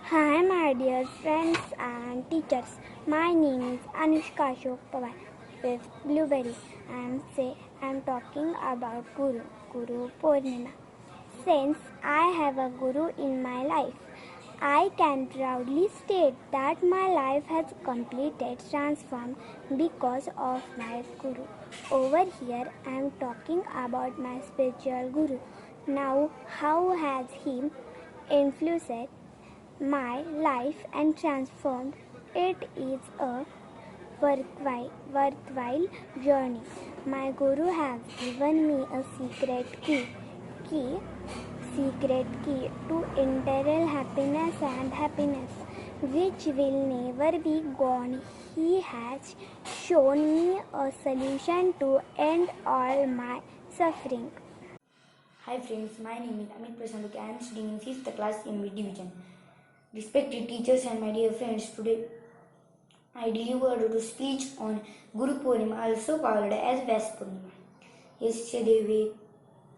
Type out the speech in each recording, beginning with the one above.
Hi, my dear friends and teachers. My name is Anushka Ashok Pawar with Blueberry. I'm talking about Guru Purnima. Since I have a guru in my life, I can proudly state that my life has completely transformed because of my guru. Over here, I am talking about my spiritual guru. Now, how has he influenced my life and transformed it is a worthwhile journey. My guru has given me a key, secret key to internal happiness, which will never be gone. He has shown me a solution to end all my suffering. Hi friends, my name is Amit Prasanth. I am studying in 5th class in mid division. Respected teachers and my dear friends, today I delivered a speech on Guru Purnima, also called as Vyas Purnima. Yasya deve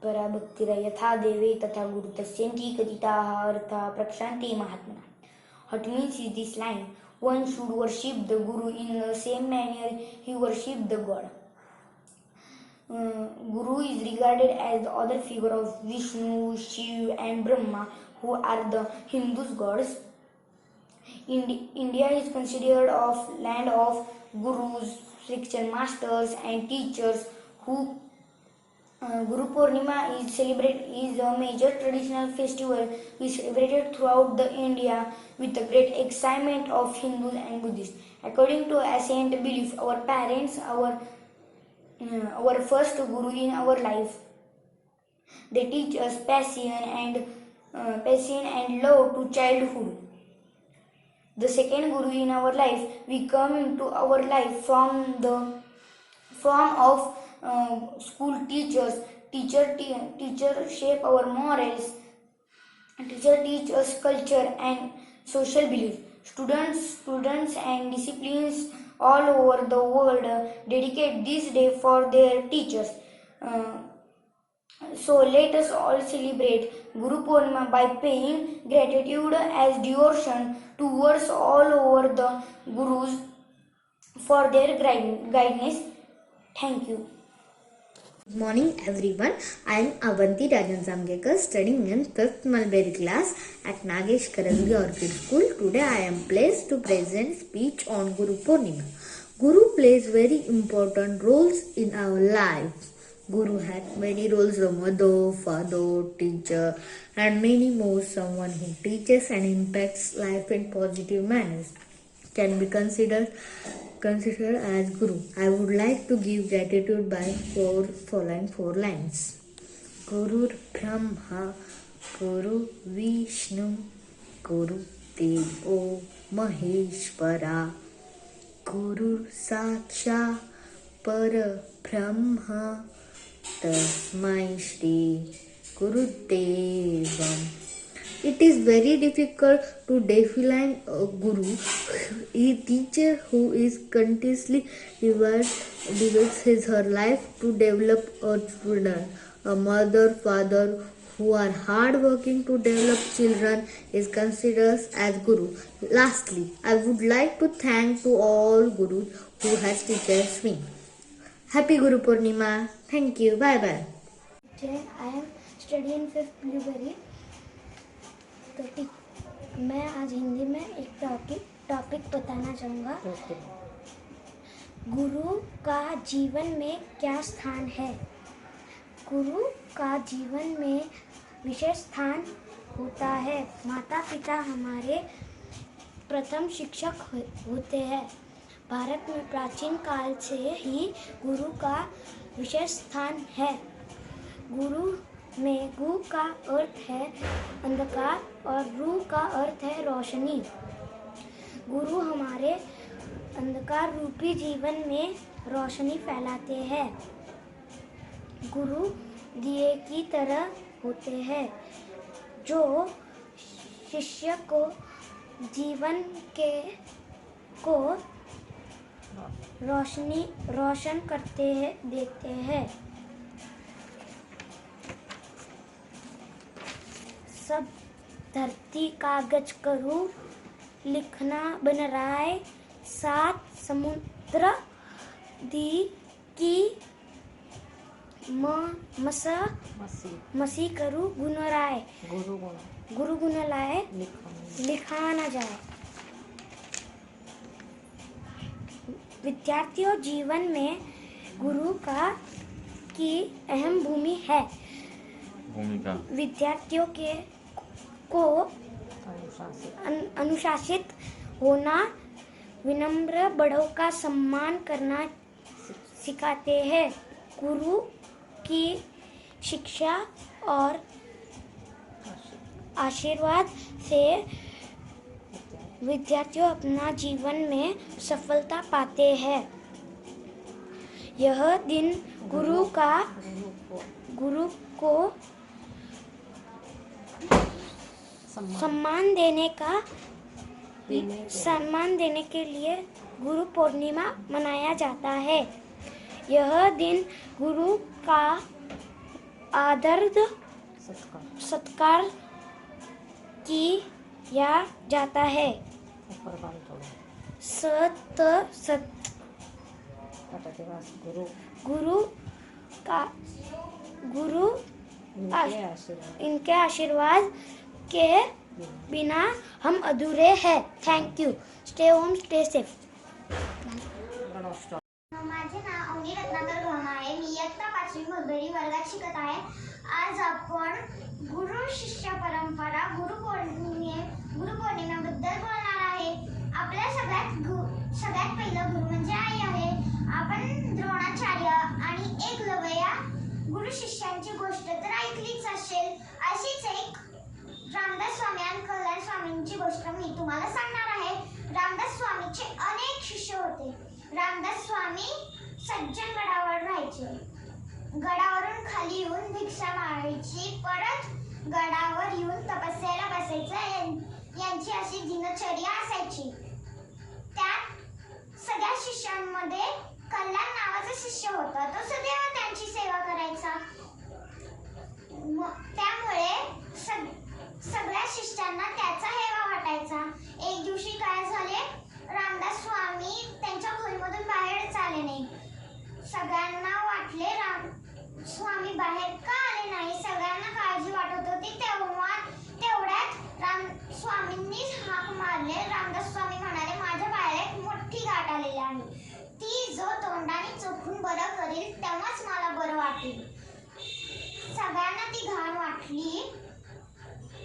parabhaktira yatha deve tatha guru tasyanti katitaha artha prakshanti mahatmana. What means is this line? One should worship the Guru in the same manner he worshipped the God. Guru is regarded as the other figure of Vishnu, Shiv and Brahma, who are the Hindus gods. India is considered of land of gurus, spiritual masters and teachers who Guru Purnima is a major traditional festival which celebrated throughout the India with the great excitement of Hindus and Buddhists. According to ancient belief, our parents, our first guru in our life, they teach us passion and love to childhood. The second guru in our life, we come into our life from the form of school teachers. Teacher shape our morals. Teacher teach us culture and social belief. Students and disciplines all over the world dedicate this day for their teachers. Uh, so let us all celebrate Guru Purnima by paying gratitude as devotion towards all over the Gurus for their guidance. Thank you. Good morning everyone. I am Avanti Rajan Samgekar studying in 5th Mulberry class at Nagesh Karangi Orchid School. Today I am pleased to present speech on Guru Purnima. Guru plays very important roles in our lives. Guru had many roles: a mother, father, teacher and many more. Someone who teaches and impacts life in positive manners can be considered as Guru. I would like to give gratitude by following four lines. Guru Brahma, Guru Vishnu, Guru Devo Maheshwara, Guru Saksha Para Brahma, Tasmai Shri Guru Devam. It is very difficult to define a guru, a teacher who is continuously devotes his her life to develop a student. A mother, father who are hard working to develop children is considered as guru. Lastly, I would like to thank to all gurus who has teaches me. Happy Guru Purnima. Thank you. Bye bye. I am studying 5th Blueberry. मैं आज हिंदी में एक topic बताना चाहूँगा। गुरु का जीवन में क्या स्थान है? गुरु का जीवन में विशेष स्थान होता है। माता पिता हमारे प्रथम शिक्षक होते हैं। भारत में प्राचीन काल से ही गुरु का विशेष स्थान है। गुरु में गु का अर्थ है अंधकार और रू का अर्थ है रोशनी। गुरु हमारे अंधकार रूपी जीवन में रोशनी फैलाते हैं। गुरु दिए की तरह होते हैं जो शिष्य को जीवन को रोशन देते हैं। धरती कागज करूँ, लिखना बनराए, 7 समुद्र दी की मसी करूँ गुणराए, गुरु गुण लाए, लिखा न जाए। विद्यार्थियों जीवन में गुरु की अहम भूमिका है। विद्यार्थियों को अनुशासित होना, विनम्र बड़ों का सम्मान करना सिखाते हैं। गुरु की शिक्षा और आशीर्वाद से विद्यार्थी अपना जीवन में सफलता पाते हैं। यह दिन गुरु को सम्मान देने के लिए गुरु पूर्णिमा मनाया जाता है। यह दिन गुरु का आदर सत्कार किया जाता है। गुरु इनके आशीर्वाद के बिना हम अधूरे हैं। Thank you. Stay home, stay safe. माझे नाव अवनी रत्नाकर घोणाळे. मी इयत्ता 5वी मुलबेरी वर्गात शिकत आहे. आज आपण गुरु शिष्य परंपरा गुरुपौर्णिमेबद्दल बोलणार आहे. आपल्या सगळ्यात पहिलं गुरु म्हणजे आई आहे. आपण द्रोणाचार्य आणि एकलव्य गुरु शिष्यांची गोष्ट तर ऐकलीच असेल. अशीच एक रामदास स्वामी आणि कल्याण स्वामींची गोष्ट मी तुम्हाला सांगणार आहे. रामदास स्वामींचे अनेक शिष्य होते. रामदास स्वामी सज्जन गडावर राहायचे. गडावरून खाली येऊन भिक्षा मागायची, परत गडावर येऊन तपस्याला बसायचं. यांची अशी दिनचर्या असायची. त्यात सगळ्या शिष्यांमध्ये कल्याण नावाचा शिष्य होता. तो सदैव त्यांची सेवा करायचा. त्यामुळे सगळ्या शिष्यांना त्याचा हेवा वाटायचा. एक दिवशी काय झाले, रामदास स्वामी त्यांच्या खोलीमधून बाहेरच आले नाही. सगळ्यांना वाटले स्वामी बाहेर का आले नाही. सगळ्यांना काळजी वाटत होती. तेवढ्यात स्वामींनी हाक मारले. रामदास स्वामी म्हणाले, माझ्या पायाला एक मोठी गाठ आलेली आहे. ती जो तोंडाने चोखून बरं करेल तेव्हाच मला बरं वाटेल. सगळ्यांना ती घाण वाटली.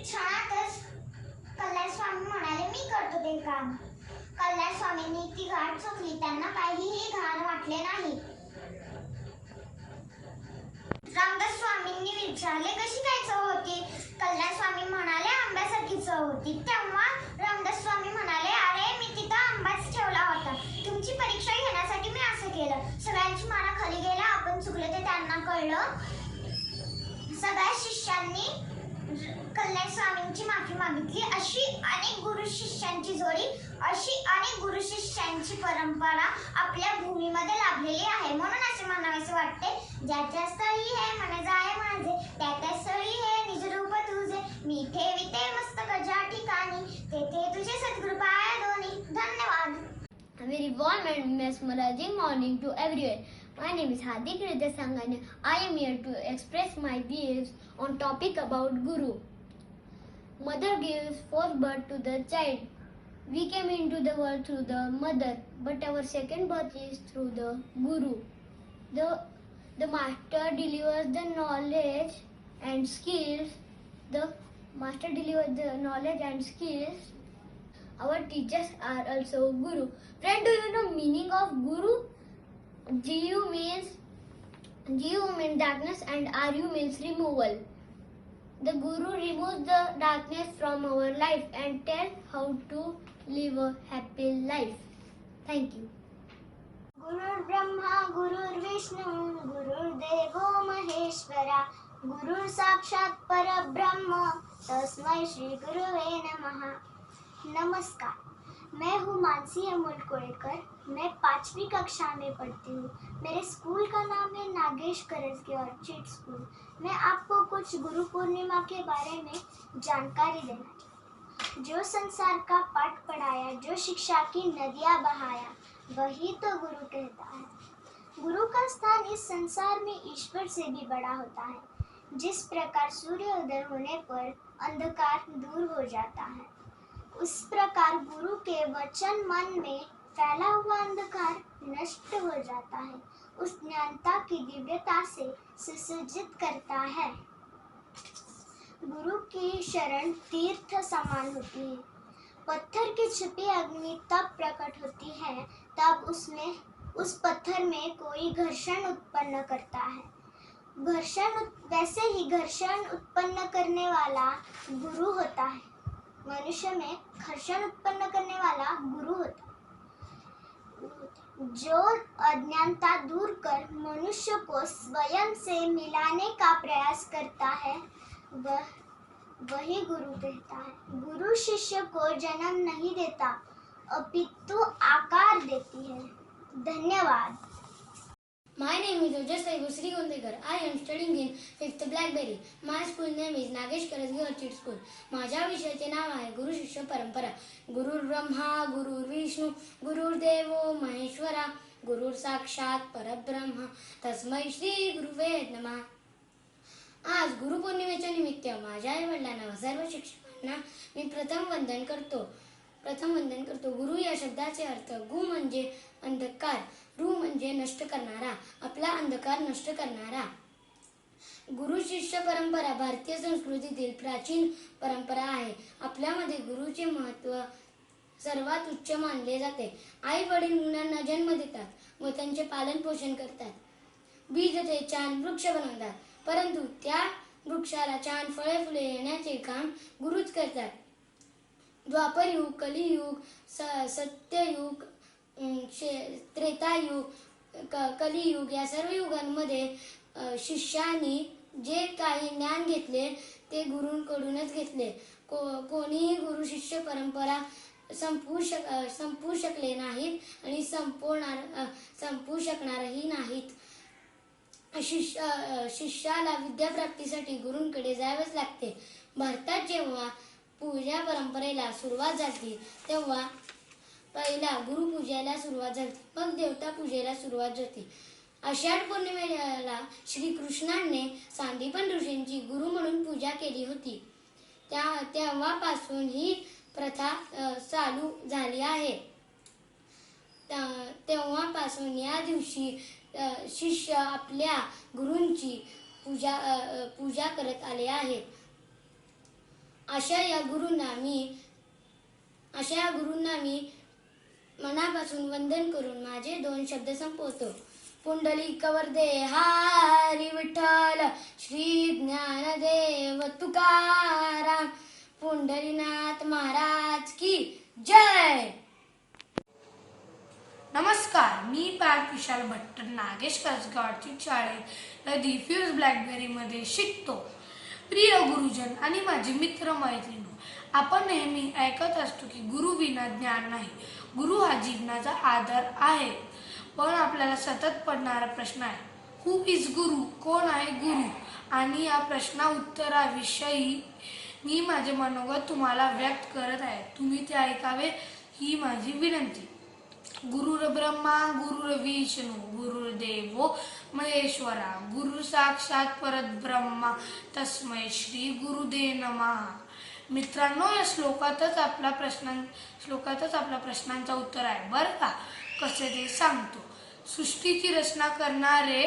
क्षणातच कल्याण स्वामी म्हणाले, मी करतो ते काम. कल्याण स्वामींनी ती गाठ चोखली. त्यांना काहीही घाण वाटले नाही. रामदास स्वामींनी विचारले, कशी काय चव होती. कल्याण स्वामी म्हणाले, आंब्यासारखी चव होती. तेव्हा रामदास स्वामी म्हणाले, अरे मी तिथं आंबाच ठेवला होता. तुमची परीक्षा घेण्यासाठी मी असं केलं. सगळ्यांची माना खाली गेला. आपण चुकलं ते त्यांना कळलं. सगळ्या शिष्यांनी कल्याण स्वामींची माफी मागितली. अशी अनेक गुरु शिष्यांची जोडी, अशी अनेक गुरु शिष्यांची परंपरा आपल्या भूमीमध्ये लाभलेली आहे. म्हणून असे म्हणावेसे वाटते, ज्याच्या स्थळी हे मन जाय माझे, त्या स्थळी हे निज रूप तुझे. मी ठेविते मस्तक ज्या ठिकाणी, तेथे तुझे सद्गुरु पाया दोन्ही. धन्यवाद. A very warm and mesmerizing morning to everyone. My name is Hardik Rida Sangani. I am here to express my views on topic about Guru. Mother gives forth birth to the child. We came into the world through the mother, but our second birth is through the Guru. The master delivers the knowledge and skills. The master delivers the knowledge and skills. Our teachers are also Guru. Friend, do you know meaning of Guru? Gu means darkness and Ru means removal. The Guru removes the darkness from our life and tells how to live a happy life. Thank you. गुरुर् Brahma गुरुर् Vishnu गुरुर्देवो महेश्वरा गुरुर् साक्षात परब्रह्म तस्मै श्री गुरुवे नमः. नमस्कार. मैं हूँ मानसी अमोल कोड़ेकर। मैं 5वीं कक्षा में पढ़ती हूँ। मेरे स्कूल का नाम है नागेश करजगी ऑर्चिड स्कूल। मैं आपको कुछ गुरु पूर्णिमा के बारे में जानकारी देना चाहती हूँ। जो संसार का पाठ पढ़ाया, जो शिक्षा की नदियाँ बहाया, वही तो गुरु कहता है। गुरु का स्थान इस संसार में ईश्वर से भी बड़ा होता है। जिस प्रकार सूर्य उदय होने पर अंधकार दूर हो जाता है, उस प्रकार गुरु के वचन मन में फैला हुआ अंधकार नष्ट हो जाता है, उस ज्ञानता की दिव्यता से सुसज्जित करता है। गुरु की शरण तीर्थ समान होती है। पत्थर की छिपी अग्नि तब प्रकट होती है तब उस पत्थर में कोई घर्षण उत्पन्न करता है। वैसे ही घर्षण उत्पन्न करने वाला गुरु होता है। मनुष्य में घर्षण उत्पन्न करने वाला गुरु होता है। जो अज्ञानता दूर कर मनुष्य को स्वयं से मिलाने का प्रयास करता है, वही गुरु कहता है। गुरु शिष्य को जन्म नहीं देता, अपितु आकार देती है। धन्यवाद। My name is Ojas Sri Gondekar. I am studying in 5th Blackberry. My school name is Nagesh Karasgi Orchid School. माझ्या विषयाचे नाव आहे गुरु शिष्य परंपरा. गुरुर् ब्रह्मा गुरुर् विष्णू गुरुर्देवो महेश्वरा गुरुर् साक्षात परब्रह्म तस्मै श्री गुरुवे नमः. आज गुरुपौर्णिमेच्या निमित्त माझ्या आई वडिलांना व सर्व शिक्षकांना मी प्रथम वंदन करतो. गुरु या शब्दाचे अर्थ गु म्हणजे अंधकार, रु म्हणजे नष्ट करणारा, आपला अंधकार नष्ट करणारा. गुरु शिष्य परंपरा भारतीय संस्कृतीतील प्राचीन परंपरा आहे. आपल्यामध्ये गुरुचे महत्त्व सर्वात उच्च मानले जाते. आई वडील मुलांना जन्म देतात व त्यांचे पालन पोषण करतात. बीज ते छान वृक्ष बनवतात, परंतु त्या वृक्षाला छान फळे फुले येण्याचे काम गुरुच करतात. द्वापरयुग, कलियुग, सत्ययुग, त्रेतायुग, कलियुग या सर्व युगांमध्ये शिष्यानी जे काही ज्ञान घेतले ते गुरूंकडूनच घेतले. कोणीही गुरु शिष्य परंपरा संपवू शकले नाहीत आणि संपवू शकणारही नाहीत. शिष्याला विद्याप्राप्तीसाठी गुरूंकडे जावेच लागते. भारतात जेव्हा पूजा परंपरेला सुरुवात झाली तेव्हा पहिला गुरुपूजेला सुरुवात झाली, मग देवता पूजेला सुरुवात झाली. आषाढ पौर्णिमेला श्रीकृष्णाने सांदीपन ऋषींची गुरु म्हणून पूजा केली होती. तेव्हापासून ही प्रथा चालू झाली आहे. तेव्हापासून या दिवशी शिष्य आपल्या गुरूंची पूजा करत आले आहेत. अशा या गुरूंना मी मनापासून वंदन करून माझे 2 शब्द संपवतो. पुंडलिक वरदे हरी विठ्ठल श्री ज्ञानदेव तुकाराम पुंडरीनाथ महाराज की जय. नमस्कार, मी पार्थ विशाल भट्ट नागेश करजगी ऑर्चिड शाळेत डिफ्यूज ब्लॅकबेरीमध्ये शिकतो. प्रिय गुरुजन आणि माझे मित्र मैत्रिणी, आपण नेहमी ऐकत असतो की गुरु विना ज्ञान नाही. गुरु हा जीवनाचा आधार आहे. पण आपल्याला सतत पडणारा प्रश्न आहे, हु इज गुरु? कोण आहे गुरु? आणि या प्रश्ना उत्तराविषयी मी माझे मनोगत तुम्हाला व्यक्त करत आहे. तुम्ही ते ऐकावे ही माझी विनंती. गुरुर् ब्रह्मा गुरुर् विष्णू गुरुर्देवो महेश्वरा गुरु साक्षात परब्रह्मा तस्मै श्री गुरुदे नमः. मित्रांनो, या श्लोकातच आपला प्रश्नांचा उत्तर आहे बरं का. कसे ते सांगतो. सृष्टीची रचना करणारे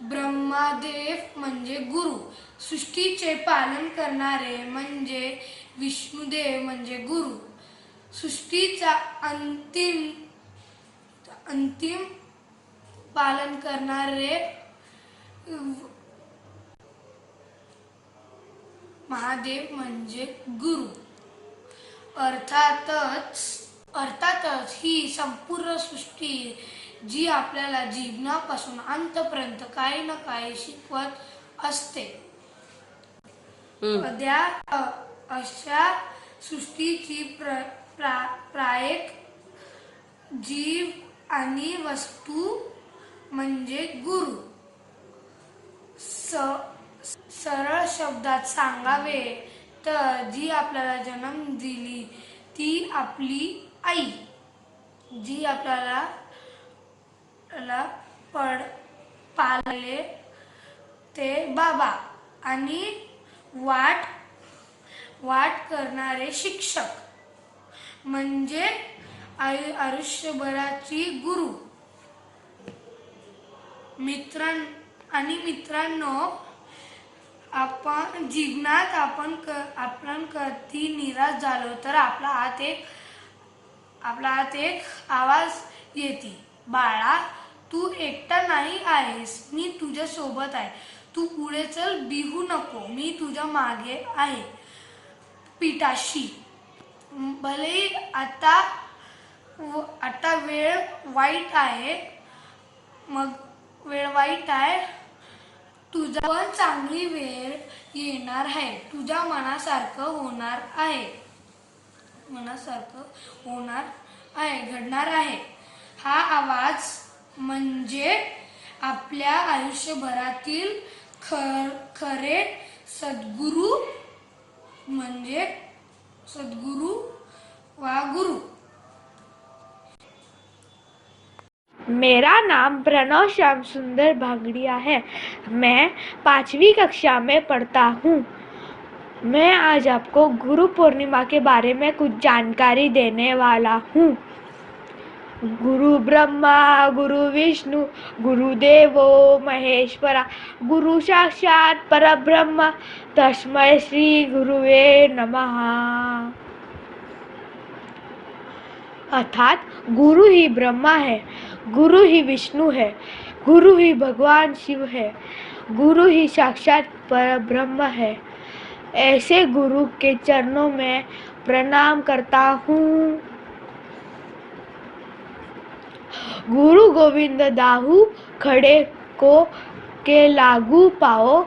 ब्रह्मादेव म्हणजे गुरु, सृष्टीचे पालन करणारे म्हणजे विष्णुदेव म्हणजे गुरु, सृष्टीचा अंतिम पालन करणारे महादेव म्हणजे गुरु. अर्थातच ही संपूर्ण सृष्टी जी आपल्याला जीवनापासून अंतपर्यंत काही ना काही शिकवत असते. अशा सृष्टीची प्रायक जीव आणि वस्तू म्हणजे गुरु. सरळ शब्दात सांगावे तर जी आपल्याला जन्म दिली ती आपली आई, जी आपल्याला पाळले ते बाबा आणि वाट करणारे शिक्षक म्हणजे आयुष्यभराची गुरु. मित्रांनो, आपण जीवनात आपण कधी निराश झालो तर आपला हात एक आवाज येते, बाळा तू एकटा नाही आहेस, मी तुझ्या सोबत आहे, तू पुढे चल, बिहू नको, मी तुझ्या मागे आहे पिठाशी. भले आता वेळ वाईट आहे, तुझा पण चांगली वेळ येणार आहे, तुझ्या मनासारखं घडणार आहे. हा आवाज म्हणजे आपल्या आयुष्यभरातील खरे सद्गुरू वा गुरु. मेरा नाम प्रणव श्याम सुंदर भांगड़िया है। मैं 5वीं कक्षा में पढ़ता हूँ। मैं आज आपको गुरु पूर्णिमा के बारे में कुछ जानकारी देने वाला हूँ। गुरु ब्रह्मा गुरु विष्णु गुरुदेवो महेश्वरा गुरु साक्षात परब्रह्म तस्मै श्री गुरुवे नमः। अर्थात गुरु ही ब्रह्मा है, गुरु ही विष्णु है, गुरु ही भगवान शिव है, गुरु ही साक्षात परब्रह्म है। ऐसे गुरु के चरणों में प्रणाम करता हूँ। गुरु गोविंद दाहू खड़े को के लागू पाओ,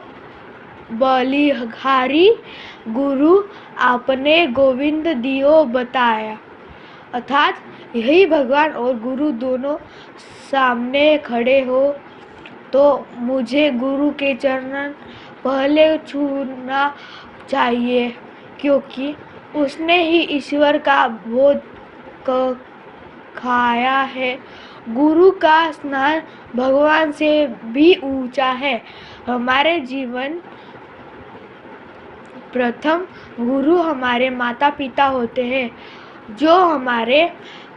बलिहारी गुरु आपने गोविंद दियो बताया। अर्थात यही भगवान और गुरु दोनों सामने खड़े हो तो मुझे गुरु के चरण पहले छूना चाहिए, क्योंकि उसने ही ईश्वर का बोध खाया है। गुरु का स्थान भगवान से भी ऊंचा है। हमारे जीवन प्रथम गुरु हमारे माता पिता होते हैं, जो हमारे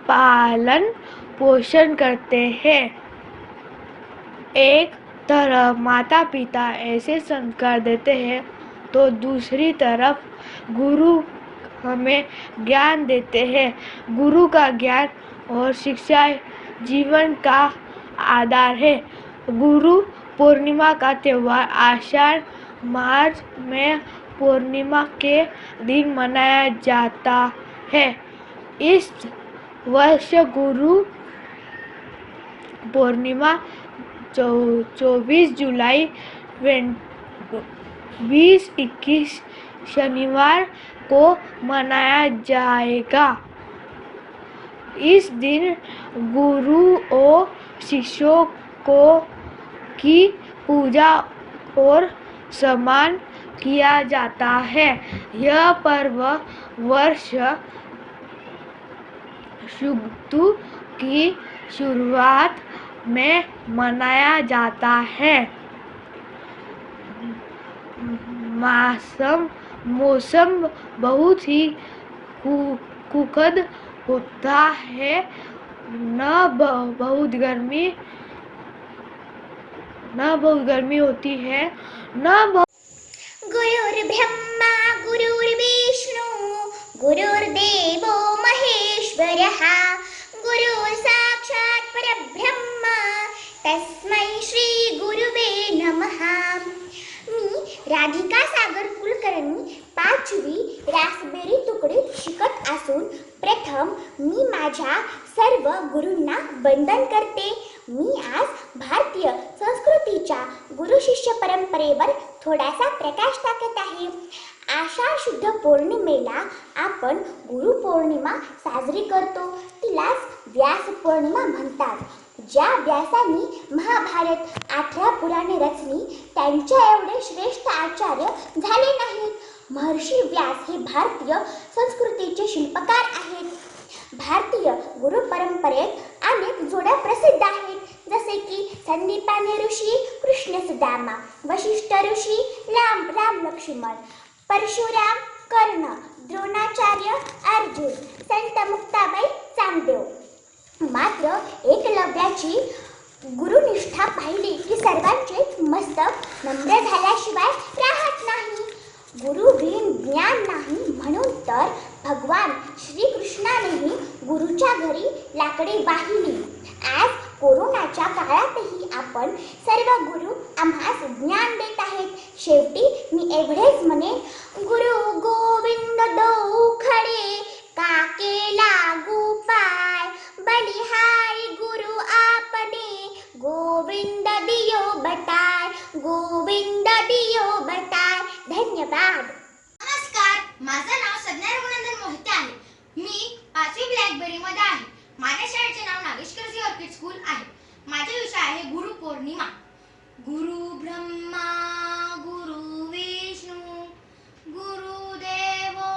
पालन पोषण करते हैं। एक तरफ माता पिता ऐसे संस्कार देते हैं तो दूसरी तरफ गुरु हमें ज्ञान देते हैं। गुरु का ज्ञान और शिक्षा जीवन का आधार है। गुरु पूर्णिमा का त्यौहार आषाढ़ मास में पूर्णिमा के दिन मनाया जाता है। इस वर्ष गुरु पूर्णिमा 24 जुलाई 2021 शनिवार को मनाया जाएगा। इस दिन गुरु और शिष्यों की पूजा और सम्मान किया जाता है। यह पर्व वर्ष शुक्ल की शुरुआत में मनाया जाता है। मौसम बहुत ही सुखद होता है, न बहुत गर्मी होती है, न गुरुर्ब्रह्मा गुरुर्विष्णु गुरुर्देवो महेश्वरः गुरुः साक्षात् परब्रह्म तस्मै श्री गुरुवे नमः। मी राधिका सागर कुलकर्णी 5वी रासबेरी तुकडीत शिकत असून प्रथम मी माझ्या सर्व गुरूंना वंदन करते। मी आज भारतीय संस्कृतीच्या गुरु शिष्य परंपरेवर थोडासा प्रकाश टाकत आहे। आषाढ शुद्ध पौर्णिमेला आपण गुरुपौर्णिमा साजरी करतो. तिलाच व्यास पौर्णिमा म्हणतात. ज्या व्यासांनी महाभारत 8 पुराणे रचली त्यांच्या एवढे श्रेष्ठ आचार्य झाले नाहीत. महर्षी व्यास हे भारतीय संस्कृतीचे शिल्पकार आहेत. भारतीय गुरु परंपरेत अनेक जोड्या प्रसिद्ध आहेत, जसे की संदीपानी ऋषी कृष्ण सुदामा, वशिष्ठ ऋषी राम लक्ष्मण, परशुराम कर्ण, द्रोणाचार्य अर्जुन, संत मुक्ताबाई चांगदेव. मात्र एकलव्याची गुरुनिष्ठा पाहिली की सर्वांचेच मस्तक नम्र झाल्याशिवाय राहत नाही. गुरु बिन ज्ञान नाही म्हणून तर भगवान श्रीकृष्णानेही गुरुच्या घरी लाकडे वाहिली. आज कोरोनाच्या काळातही आपण सर्व गुरु आम्हास ज्ञान देत आहेत. शेवटी मी एवढेच म्हणेन, गुरु गोविंद दो खडे काके लागू पाय, बलिहारी गुरु आपने गोविंद दियो बताय, गोविंद दियो बताय. धन्यवाद. नमस्कार, माझं नाव संज्ञा रघुनंदन मोहिते आहे. मी 5वी ब्लॅकबेरी मध्ये आहे. माझ्या शाळेचे नाव नागेश कर्जी ऑर्किड स्कूल आहे. माझा विषय आहे गुरुपौर्णिमा. गुरु ब्रह्मा गुरु विष्णू गुरुदेवो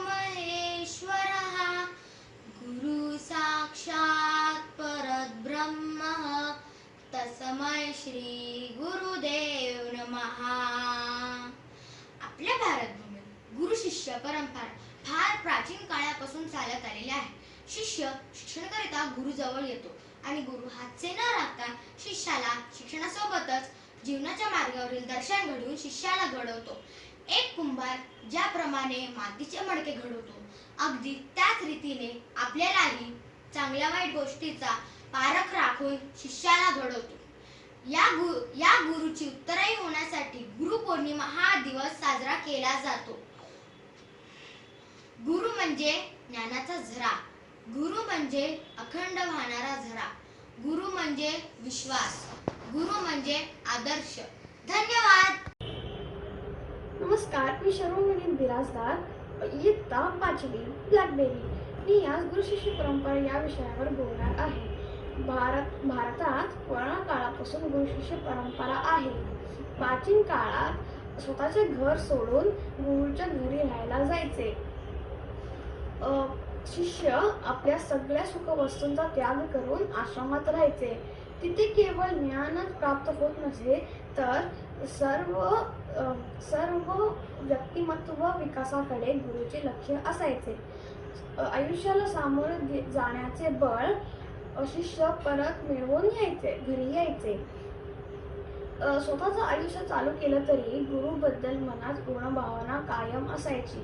महेश्वरः, गुरु साक्षात परब्रह्म, तस्मै श्री गुरुदेव नमः. आपल्या भारतभूमीत गुरु शिष्य परंपरा फार प्राचीन काळापासून चालत आलेली आहे. शिष्य शिक्षणाकरिता गुरुजवळ येतो आणि गुरु हातचे न राखता शिष्याला शिक्षणासोबतच जीवनाच्या मार्गावरील दर्शन घडवून शिष्याला घडवतो. एक कुंभार ज्याप्रमाणे मातीचे मडके घडवतो, अगदी त्याच रीतीने आपल्यालाही चांगल्या वाईट गोष्टीचा पारख राखून शिष्याला घडवतो. या गुरुची उत्तराई होण्यासाठी गुरुपौर्णिमा हा दिवस साजरा केला जातो. गुरु म्हणजे ज्ञानाचा झरा, गुरु म्हणजे अखंड वाहणारा झरा, गुरु म्हणजे विश्वास, गुरु म्हणजे आदर्श. धन्यवाद. नमस्कार, मी शर्वमणी बिराजदार, इयत्ता 5वी ब्लॅकबेरी. मी आज गुरु शिष्य परंपरा या विषयावर बोलणार आहे. भारतात पुराण काळापासून गुरु शिष्य परंपरा आहे. प्राचीन काळात स्वतःचे घर सोडून गुरुच्या घरी राहायला जायचे. शिष्य आपल्या सगळ्या सुखवस्तूंचा त्याग करून आश्रमात राहायचे. तिथे केवळ ज्ञानच प्राप्त होत नसे तर सर्व व्यक्तिमत्व विकासाकडे गुरुचे लक्ष असायचे. आयुष्याला सामोरे जाण्याचे बळ शिष्य परत मिळवून घरी यायचे. स्वतःचं आयुष्य चालू केलं तरी गुरुबद्दल मनात ऋण भावना कायम असायची.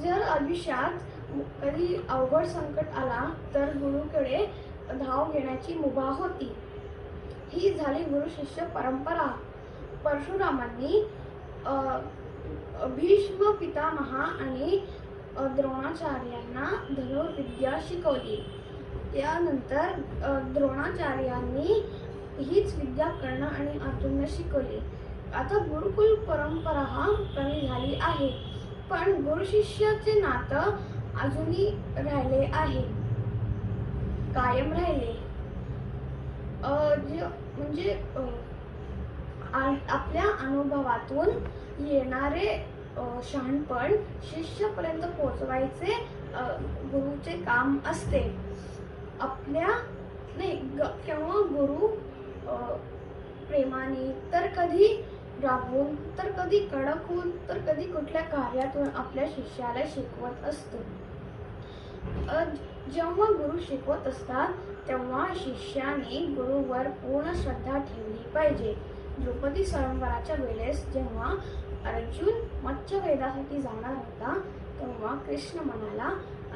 जर आयुष्यात कधी अवघड संकट आला तर गुरुकडे धाव घेण्याची मुभा होती. ही झाली गुरु शिष्य परंपरा. परशुरामांनी भीष्म पितामहा आणि द्रोणाचार्यांना धनुर्विद्या शिकवली. त्यानंतर द्रोणाचार्यांनी हीच विद्या कर्ण आणि अर्जुनला शिकवली. आता गुरुकुल परंपरा कमी झाली आहे, पण गुरु शिष्याचे नातं अजूनही राहिले आहे, कायम राहिले. म्हणजे आपल्या अनुभवातून येणारे शहाणपण शिष्यापर्यंत पोहोचवायचे गुरुचे काम असते. केव्हा गुरु प्रेमाने, तर कधी रागवून, तर कधी कडक होऊन, तर कधी कुठल्या कार्यातून आपल्या शिष्याला शिकवत असतो. जेव्हा गुरु शिकवत असतात तेव्हा शिष्याने गुरुवर पूर्ण श्रद्धा ठेवली पाहिजे. द्रौपदी स्वयंवराच्या वेळेस जेव्हा अर्जुन मत्स्यवेधासाठी जाणार होता तेव्हा कृष्ण म्हणाला,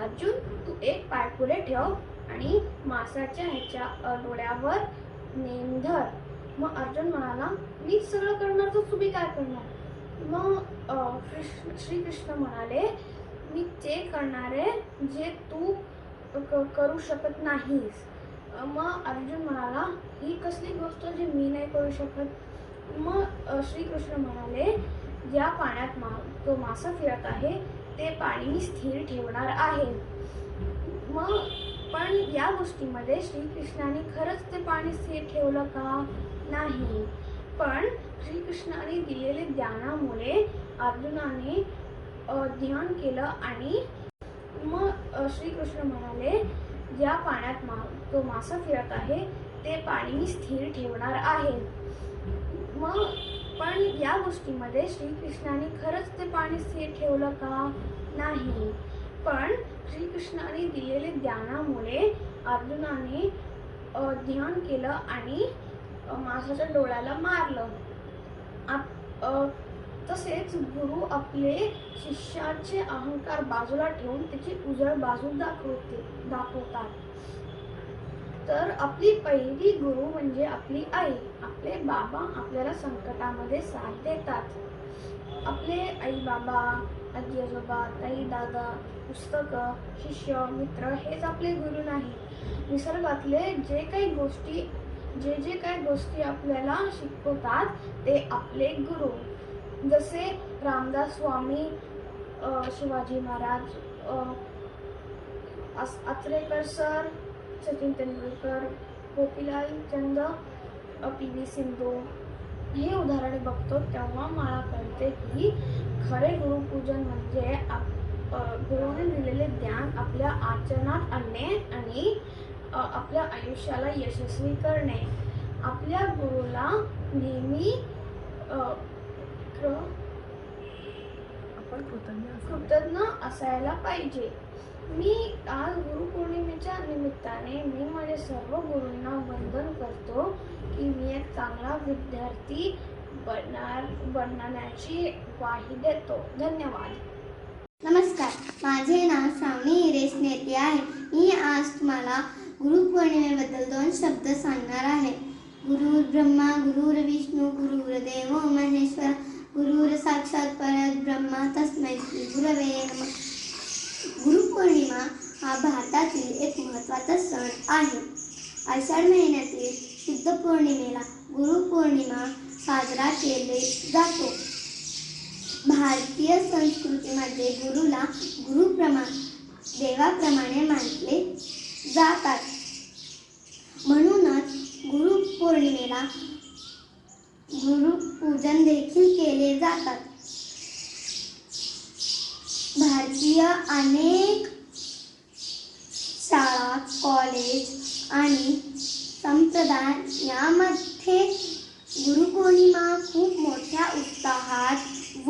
अर्जुन तू एक पाय पुढे ठेव आणि मासाच्या ह्याच्या डोळ्यावर नेम धर. मग अर्जुन म्हणाला, मी सगळं करणार तर तुम्ही काय करणार? मग श्रीकृष्ण म्हणाले, मी ते करणारे जे तू करू शकत नाहीस. मग अर्जुन म्हणाला, ही कसली गोष्ट जी मी नाही करू शकत? मग श्रीकृष्ण म्हणाले, ज्या पाण्यात तो मासा फिरत आहे ते पाणी मी स्थिर ठेवणार आहे. मग पण या गोष्टीमध्ये श्रीकृष्णाने खरंच ते पाणी स्थिर ठेवलं का? नाही. पण श्रीकृष्णाने दिलेले ज्ञानामुळे अर्जुनाने ध्यान केलं आणि मग श्रीकृष्ण म्हणाले, ज्या पाण्यात तो मासा फिरत आहे ते पाणी मी स्थिर ठेवणार आहे. मग पण या गोष्टीमध्ये श्रीकृष्णाने खरंच ते पाणी स्थिर ठेवलं का? नाही. पण श्रीकृष्णाने दिलेले ज्ञानामुळे अर्जुनाने ध्यान केलं आणि माशाच्या डोळ्याला मारलं. तसेच गुरु आपले शिष्याचे अहंकार बाजूला ठेवून त्याची उजळ बाजू दाखवतात. तर आपली पहिली गुरु म्हणजे आपली आई. आपले बाबा आपल्याला संकटामध्ये साथ देतात. आपले आई बाबा, आजी आजोबा, ताई दादा, पुस्तकं, शिष्य, मित्र हेच आपले गुरु नाही. निसर्गातले जे काही गोष्टी आपल्याला शिकवतात ते आपले गुरु. जसे रामदास स्वामी, शिवाजी महाराज, आचरेकर सर, सचिन तेंडुलकर, गोपीलाल चंद, PV सिंधू हे उदाहरणे बघतो तेव्हा मला कळते की खरे गुरुपूजन म्हणजे गुरुने दिलेले ज्ञान आपल्या आचरणात आणणे आणि आपल्या आयुष्याला यशस्वी करणे. आपल्या गुरुला नेहमी कृतज्ञ असायला पाहिजे. मी आज गुरुपौर्णिमेच्या निमित्ताने मी माझ्या सर्व गुरूंना वंदन करतो की मी एक चांगला विद्यार्थी बनण्याची ग्वाही देतो. धन्यवाद. नमस्कार, माझे नाव श्रावणी हिरेश नेते आहे. मी आज तुम्हाला गुरुपौर्णिमेबद्दल 2 शब्द सांगणार आहे. गुरुर् ब्रह्मा गुरुर्विष्णू गुरुर्देवो महेश्वर गुरुर साक्षात परब्रह्म तस्मै श्री गुरवे नमः. गुरुपौर्णिमा हा भारतातील एक महत्त्वाचा सण आहे. आषाढ महिन्यातील शुद्ध पौर्णिमेला गुरुपौर्णिमा साजरा केले जातो. भारतीय संस्कृतीमध्ये गुरुला देवाप्रमाणे मानले जातात. म्हणूनच गुरुपौर्णिमेला गुरुपूजन देखील केले जातात. भारतीय अनेक शाळा, कॉलेज आणि संप्रदाय यामध्ये गुरुपौर्णिमा खूप मोठ्या उत्साहात व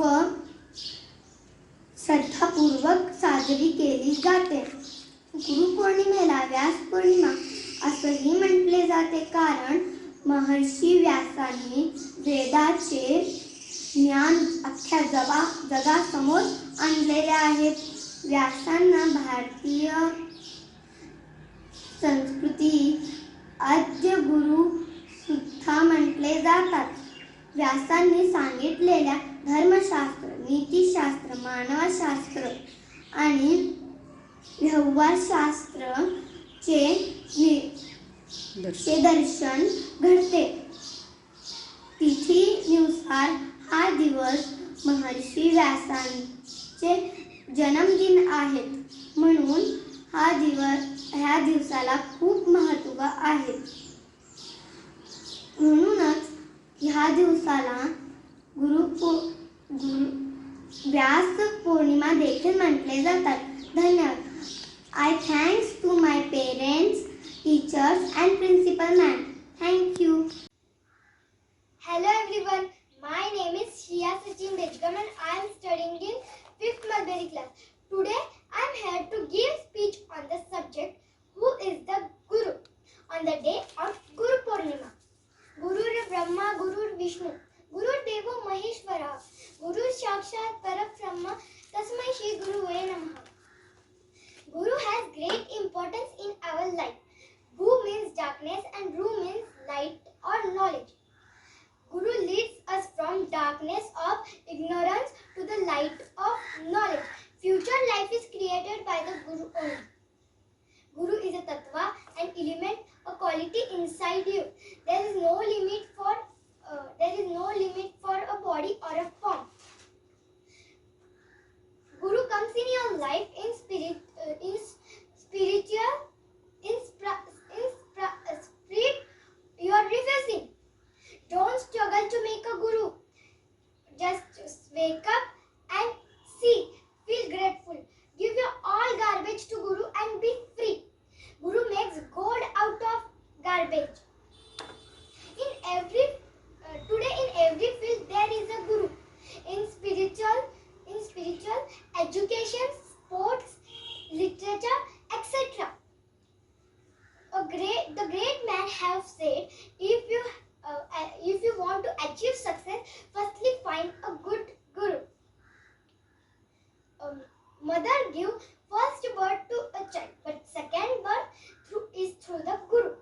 श्रद्धापूर्वक साजरी केली जाते. गुरुपौर्णिमेला व्यास पौर्णिमा असंही म्हटले जाते, कारण महर्षी व्यासांनी वेदाचे ज्ञान अख्ख्या जगासमोर आणलेले आहे. व्यासांना भारतीय संस्कृती आद्य गुरु सुद्धा म्हटले जातात. व्यासांनी सांगितलेल्या धर्मशास्त्र, नीतिशास्त्र, मानवशास्त्र आणि व्यवहारशास्त्र चे दर्शन घडते. तिथीनुसार हा दिवस महर्षी व्यासांचे जन्मदिन आहेत. म्हणून ह्या दिवसाला खूप महत्त्व आहे. म्हणूनच ह्या दिवसाला व्यास पौर्णिमा देखील म्हटले जातात. धन्यवाद. I thanks to my parents, teachers and principal ma'am. Thank you. Hello everyone, my name is Shriya Sachin Bejgam and I am studying in 5th Mulberry class. Today I am here to give speech on the subject who is the Guru on the day of Guru Purnima. Guru Brahma, Guru Vishnu, Guru Devo Maheshwara, Guru Sakshat Parabrahma, Tasmai Shri Guruve Namah. Guru has great importance in our life. Gu means darkness and Ru means light or knowledge. Guru leads us from darkness of ignorance to the light of knowledge. Future life is created by the Guru only. Guru is a tattva, an element, a quality inside you. There is no limit for a body or a form. Just wake up and see. Feel grateful. Give your all garbage to Guru and be free. Guru makes gold out of garbage. Today in every field there is a Guru. In spiritual, education, sports, literature, etc. The great man have said, if you want to achieve success, firstly find a good Guru. Mother give first birth to a child, but second birth is through the Guru.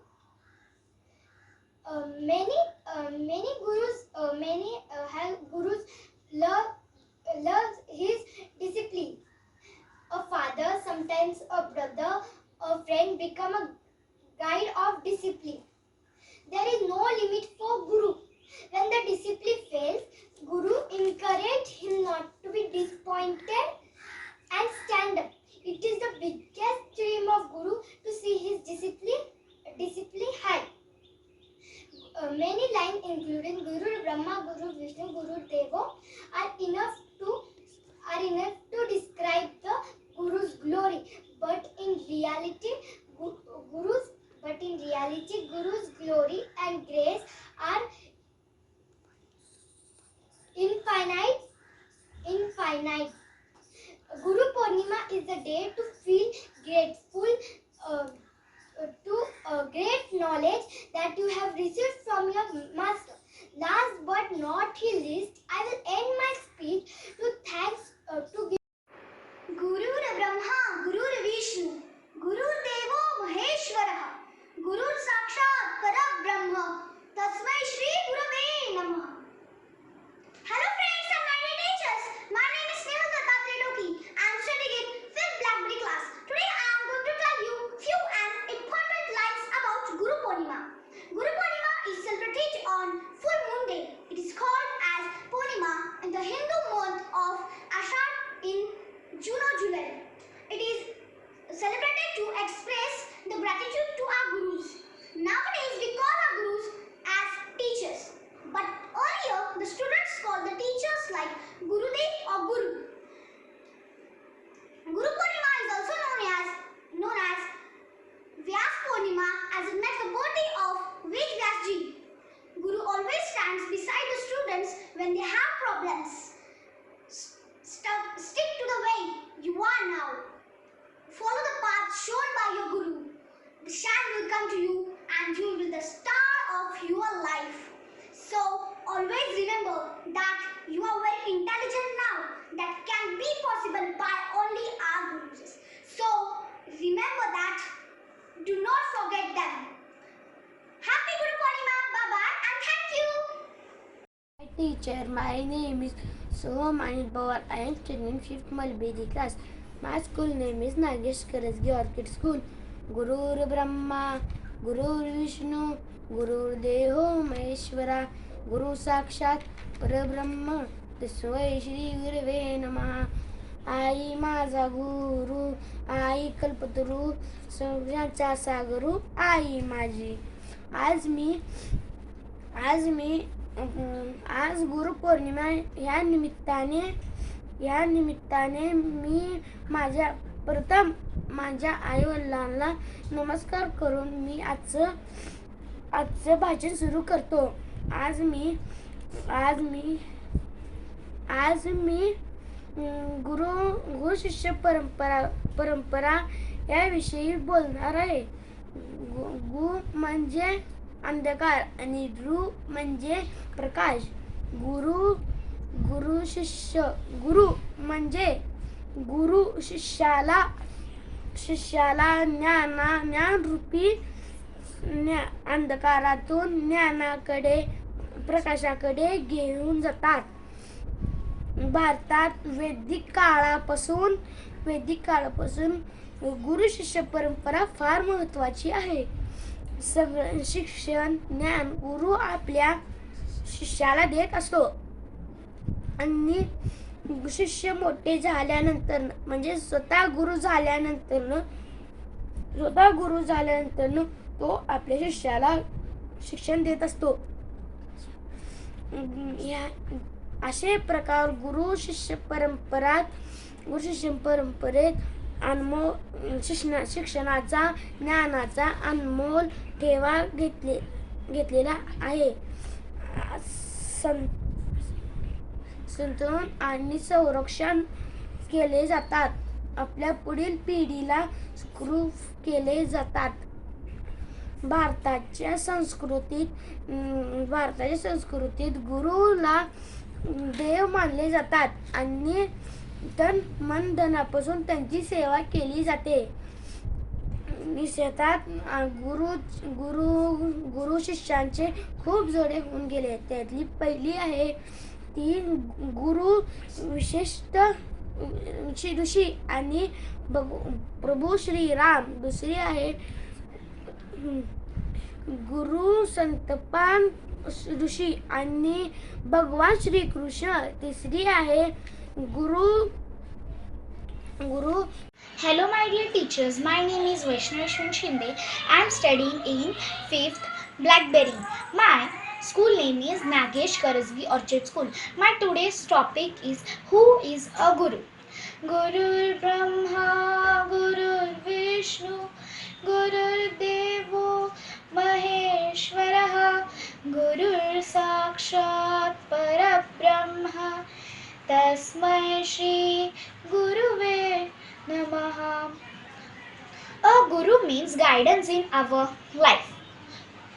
Many gurus loves his discipline. A father, sometimes a brother, a friend become a guide of discipline. There is no limit for Guru. When the discipline fails, Guru encourage him not to be disappointed and stand up. It is the biggest dream of Guru to see his discipline high. Many lines including Guru Brahma, Guru Vishnu, Guru Devo are enough to describe the Guru's glory. But in reality, Guru's glory and grace are infinite. Guru Purnima is the day to feel grateful to great knowledge that you have received from your master. Last but not least, I will end my speech to thanks to Guru Brahma, Guru Vishnu, Guru Devo Maheshwarah, Guru Sakshat Parabrahma, Tasmai Shri Gurave Namah. Hello friends and my dear teachers, my name is Snehal Dattatreya Doki. I am studying in 5th Blackberry class. Today I am going to tell you few and important lines about Guru Purnima. Guru Purnima is celebrated on full moon day. It is called as Purnima in the Hindu month of Ashad in June or July. It is celebrated to express the gratitude to our gurus. Nowadays we call our gurus as teachers. But earlier the students called the teachers like Gurudev or Guru. Guru Purnima is also known as Vyas Purnima, as it marks the birthday of Ved Vyasji. Guru always stands beside the students when they have problems. Stick to the way you are now. Follow the path shown by your Guru. The shine will come to you and you will be the star of your life. So always remember that you are very intelligent now. That can be possible by only our Gurus. So remember that. Do not forget them. Happy Guru Purnima. Bye bye and thank you. Hi teacher, my name is Soham Anil Pawar. I am studying in 5th Mulberry class. My school name is Nagesh Karasgi Orchid School. Guru Brahma, Guru Vishnu, Guru Devo Maheshwara, Guru Sakshat Parabrahma, Tasmai Shri Gurave Namah. आई माझा गुरु, आई कल्पतरू, सगळ्यांचा सागरू, आई माझी. आज गुरु पौर्णिमा या निमित्ताने मी माझ्या आई वडिलांना नमस्कार करून मी आजचं भाषण सुरू करतो. आज मी गुरु शिष्य परंपरा याविषयी बोलणार आहे. गु म्हणजे अंधकार आणि रू म्हणजे प्रकाश. गुरु म्हणजे गुरु शिष्याला ज्ञान रूपी अंधकारातून ज्ञानाकडे प्रकाशाकडे घेऊन जातात. भारतात वैदिक काळापासून गुरु शिष्य परंपरा फार महत्त्वाची आहे. सगळं शिक्षण ज्ञान गुरु आपल्या शिष्याला देत असतो आणि शिष्य मोठे झाल्यानंतर म्हणजे स्वतः गुरु झाल्यानंतर तो आपल्या शिष्याला शिक्षण देत असतो. असे प्रकार गुरु शिष्य परंपरेत अनमोल शिक्षणाचा ज्ञानाचा अनमोल ठेवा घेतलेला आहे. संतुलन आणि संरक्षण केले जातात. आपल्या पुढील पिढीला सुखरूप केले जातात. भारताच्या संस्कृतीत गुरुला देव मानले जातात आणि तन मन धनापासून त्यांची सेवा केली जाते. निषेधात गुरु शिष्यांचे खूप जोडे होऊन गेले. त्यातली पहिली आहे ती गुरु विशिष्ट ऋषी आणि प्रभू श्रीराम. दुसरी आहे गुरु संतपान ऋषी आणि भगवान श्रीकृष्ण. तिसरी आहे गुरु. Hello my dear teachers, my name is Vaishnavi Shinde. I am studying in 5th Blackberry. My school name is Nagesh Karasgi Orchid School. My today's topic is who is a guru. Gurur Brahma, Gurur Vishnu, Gurur Devo Maheshwaraha, Gurur Sakshat Parabrahma, Tasmai Shri Guruve Namaha. A guru means guidance in our life.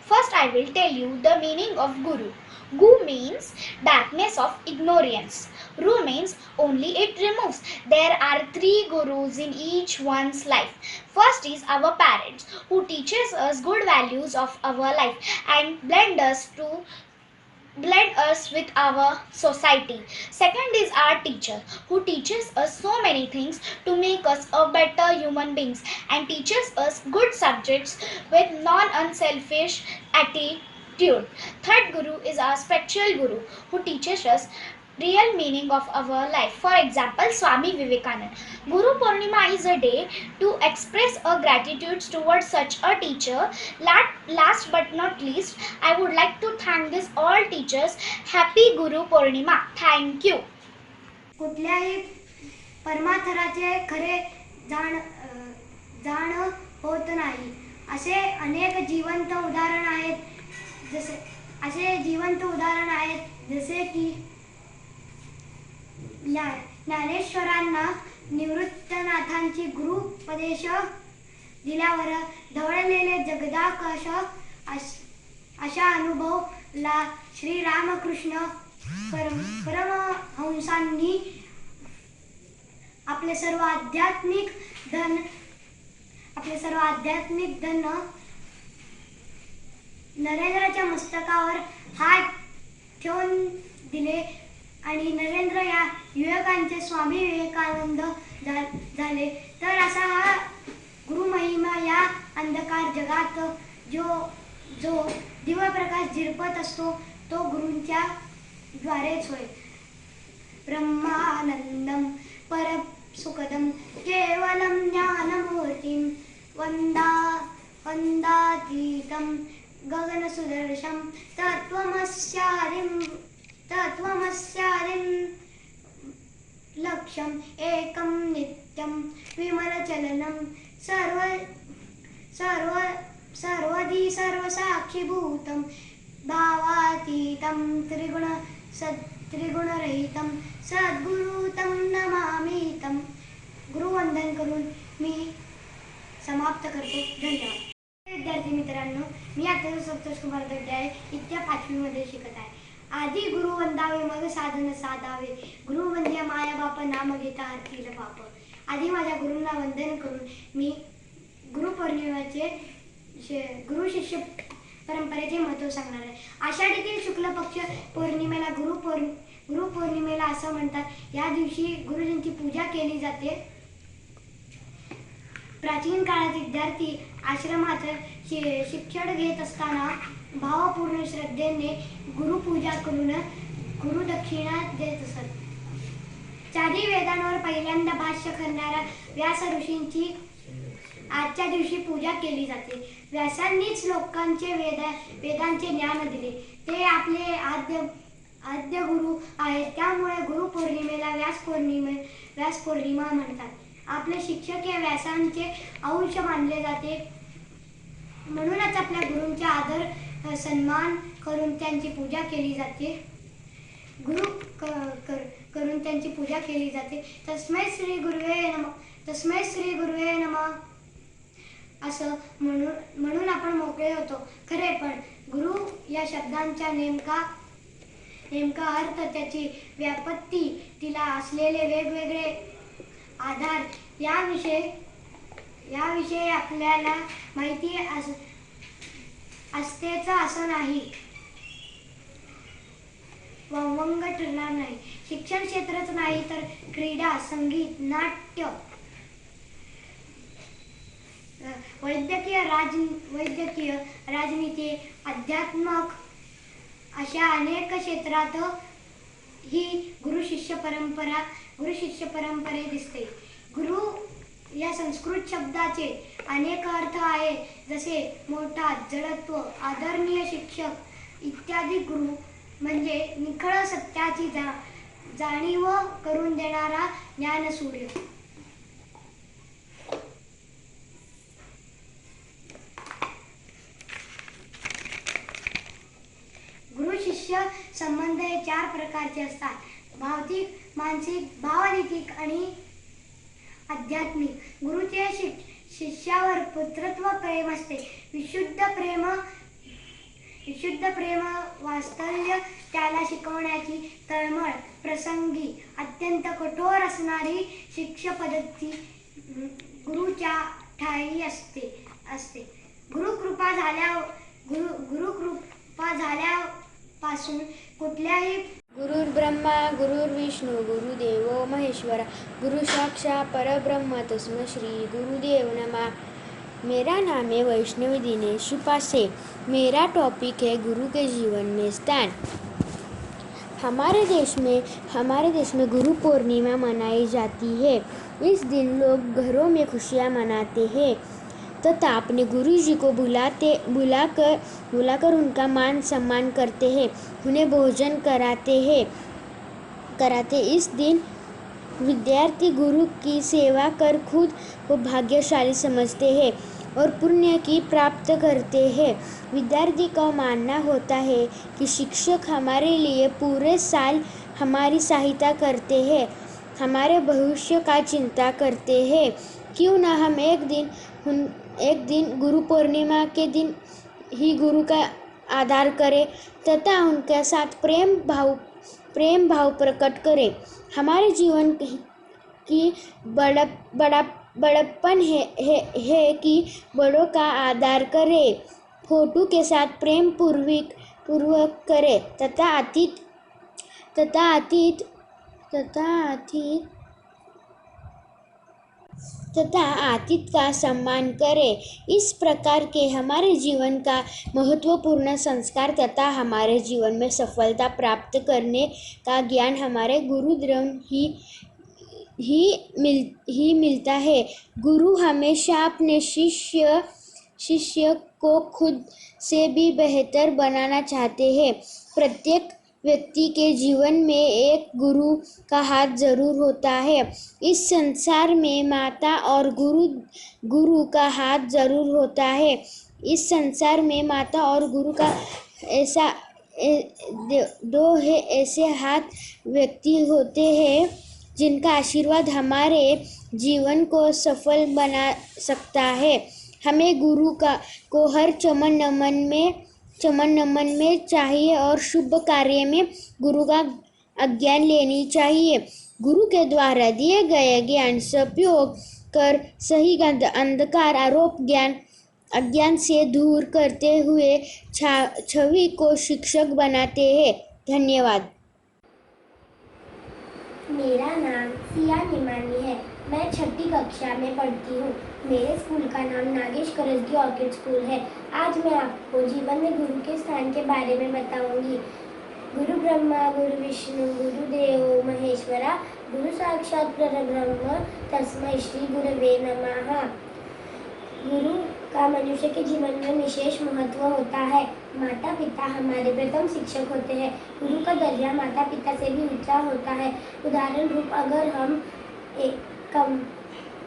First I will tell you the meaning of guru. Gu means darkness of ignorance. Ru means only it removes. There are 3 gurus in each one's life. First is our parents who teaches us good values of our life and blend us with our society. Second is our teacher who teaches us so many things to make us a better human beings and teaches us good subjects with non-unselfish attitude. Third guru is our spiritual guru who teaches us real meaning of our life. For example, Swami Vivekananda. Guru Purnima is a day to express our gratitude towards such a teacher. Last but not least, I would like to thank this all teachers. Happy Guru Purnima. Thank you. कुठल्याही परमार्थाचे खरे जाण होत नाही. असे अनेक जिवंत उदाहरण आहेत. जसे की ज्ञानेश्वरांना निवृत्तनाथांची गुरुपदेश दिल्यावर ढवळलेले जगदाकाश अशा अनुभवला श्रीरामकृष्ण परमहंसांनी आपले सर्व आध्यात्मिक धन नरेंद्रच्या मस्तकावर हात ठेवून दिले आणि नरेंद्र या युवकांचे स्वामी विवेकानंद झाले. तर असा हा गुरुमहिमा या अंधकार जगात जो दिव्यप्रकाश झिरपत असतो तो गुरूंच्या द्वारेच होय. ब्रह्मानंदम परसुखदम केवलम ज्ञानमूर्तिं वंदातीतं गगनसुदर्शं तत्त्वमस्यादिं लक्ष्यम् एकं नित्यं विमलचलनं सर्वदी सर्वसाक्षिभूतं भावातीतं त्रिगुणरहितं सद्गुरुतं नमामितं. गुरुवंदन करून मी समाप्त करतो. धन्यवाद. विद्यार्थी मित्रांनो, मी आता सप्तश कुमार दगडे आहे. इयत्ता 5वी मध्ये शिकत आहे. आधी गुरु वंदावे मग साधन साधावे, गुरु वंद्या माया बाप नाम घेता हरतील पाप. आधी माझ्या गुरूंना वंदन करून मी गुरुपौर्णिमेचे गुरु शिष्य परंपरेचे महत्त्व सांगणार आहे. आषाढीतील शुक्ल पक्ष पौर्णिमेला गुरुपौर्णिमेला असं म्हणतात. या दिवशी गुरुजींची पूजा केली जाते. प्राचीन काळात विद्यार्थी आश्रमात शिक्षण घेत असताना भावपूर्ण श्रद्धेने गुरुपूजा करून गुरुदक्षिणा देत असत. 4 वेदांवर पहिल्यांदा भाष्य करणाऱ्या व्यास ऋषींची आजच्या दिवशी पूजा केली जाते. व्यासांनीच लोकांचे वेदांचे ज्ञान दिले. ते आपले आद्य गुरु आहेत. त्यामुळे गुरुपौर्णिमेला व्यास पौर्णिमा म्हणतात. आपले शिक्षक हे व्यासांचे अंश मानले जाते. म्हणूनच आपल्या गुरूंचा आदर सन्मान करून त्यांची पूजा केली जाते. करून त्यांची पूजा केली जाते. तस्मै श्री गुरुवे नमः असं म्हणून आपण मोकळे होतो. खरे पण गुरु या शब्दांचा नेमका अर्थ, त्याची व्यापत्ती, तिला असलेले वेगवेगळे आधार याविषयी आपल्याला माहिती असतेच असं नाही, वावंग ठरणार नाही. शिक्षण क्षेत्रच नाही तर क्रीडा, संगीत, नाट्य, वैद्यकीय, राजनीती, अध्यात्मक अशा अनेक क्षेत्रात ही गुरु शिष्य परंपरे दिसते. गुरु या संस्कृत शब्दाचे अनेक अर्थ आहे, जसे मोठा, जडत्व, आदरणीय शिक्षक इत्यादी. गुरु म्हणजे निखळ सत्याची जाणीव करून देणारा ज्ञानसूर्य. गुरु शिष्य संबंध हे 4 प्रकारचे असतात: भौतिक, मानसिक, भावनिक आणि आध्यात्मिक. गुरुचे शिष्यावर पुत्रत्व प्रेम असते. विशुद्ध प्रेम वात्सल्य, त्याला शिकवण्याची तळमळ, प्रसंगी अत्यंत कठोर असणारी शिक्षा पद्धती गुरुच्या ठायी असते. गुरुकृपा झाल्यापासून कुठल्याही गुरुर्ब्रह्मा गुरुर्विष्णू गुरुदेवो महेश्वरा गुरु साक्षात परब्रह्म तस्मै श्री गुरुदेव नमः। मेरा नाम है वैष्णवी दिनेश पासे। मेरा टॉपिक है गुरु के जीवन में स्थान। हमारे देश में गुरु पूर्णिमा मनाई जाती है। इस दिन लोग घरों में खुशियाँ मनाते हैं तथा अपने गुरु जी को बुलाकर उनका मान सम्मान करते हैं, उन्हें भोजन कराते। इस दिन विद्यार्थी गुरु की सेवा कर खुद को भाग्यशाली समझते हैं और पुण्य की प्राप्त करते हैं। विद्यार्थी का मानना होता है कि शिक्षक हमारे लिए पूरे साल हमारी सहायता करते हैं, हमारे भविष्य का चिंता करते हैं। क्यों न हम एक दिन गुरु पूर्णिमा के दिन ही गुरु का आदर करें तथा उनके साथ प्रेम भाव प्रकट करें। हमारे जीवन की बड़प्पन है कि बड़ों का आदर करें, फोटो के साथ प्रेम पूर्वक करें तथा अतीत का सम्मान करें। इस प्रकार के हमारे जीवन का महत्वपूर्ण संस्कार तथा हमारे जीवन में सफलता प्राप्त करने का ज्ञान हमारे गुरुद्रोण ही मिलता है। गुरु हमेशा अपने शिष्य को खुद से भी बेहतर बनाना चाहते हैं। प्रत्येक व्यक्ति के जीवन में एक गुरु का हाथ जरूर होता है। इस संसार में माता और गुरु का हाथ जरूर होता है। इस संसार में माता और गुरु का दो ऐसे हाथ व्यक्ति होते हैं जिनका आशीर्वाद हमारे जीवन को सफल बना सकता है। हमें गुरु को हर चमन नमन में चाहिए और शुभ कार्य में गुरु का आज्ञा लेनी चाहिए। गुरु के द्वारा दिए गए ज्ञान से उपयोग कर सही अंधकार अज्ञान से दूर करते हुए छवि को शिक्षक बनाते हैं। धन्यवाद। मेरा नाम सिया निमानी है। मैं 6ठी कक्षा में पढ़ती हूँ। मेरे स्कूल का नाम नागेश करसगी ऑर्किड स्कूल है। आज मैं आपको जीवन में गुरु के स्थान के बारे में बताऊंगी। गुरु ब्रह्मा गुरु विष्णु गुरु देवो महेश्वरा गुरु साक्षात परब्रह्म तस्मै श्री गुरवे नमः। गुरु का मनुष्य के जीवन में विशेष महत्व होता है। माता पिता हमारे प्रथम शिक्षक होते हैं। गुरु का दर्जा माता पिता से भी ऊंचा होता है। उदाहरण रूप अगर हम एक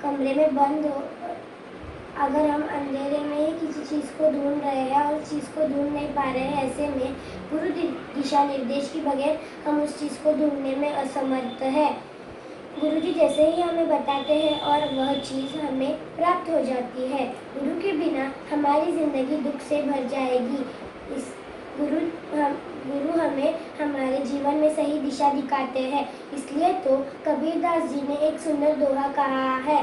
कमरे में बंद हो, अगर हम अंधेरे में ही किसी चीज़ को ढूंढ रहे हैं और उस चीज़ को ढूंढ नहीं पा रहे हैं, ऐसे में गुरु दिशा निर्देश के बगैर हम उस चीज़ को ढूंढने में असमर्थ है। गुरुजी जैसे ही हमें बताते हैं और वह चीज़ हमें प्राप्त हो जाती है। गुरु के बिना हमारी जिंदगी दुख से भर जाएगी। इस गुरु हमें हमारे जीवन में सही दिशा दिखाते हैं। इसलिए तो कबीरदास जी ने एक सुंदर दोहा कहा है,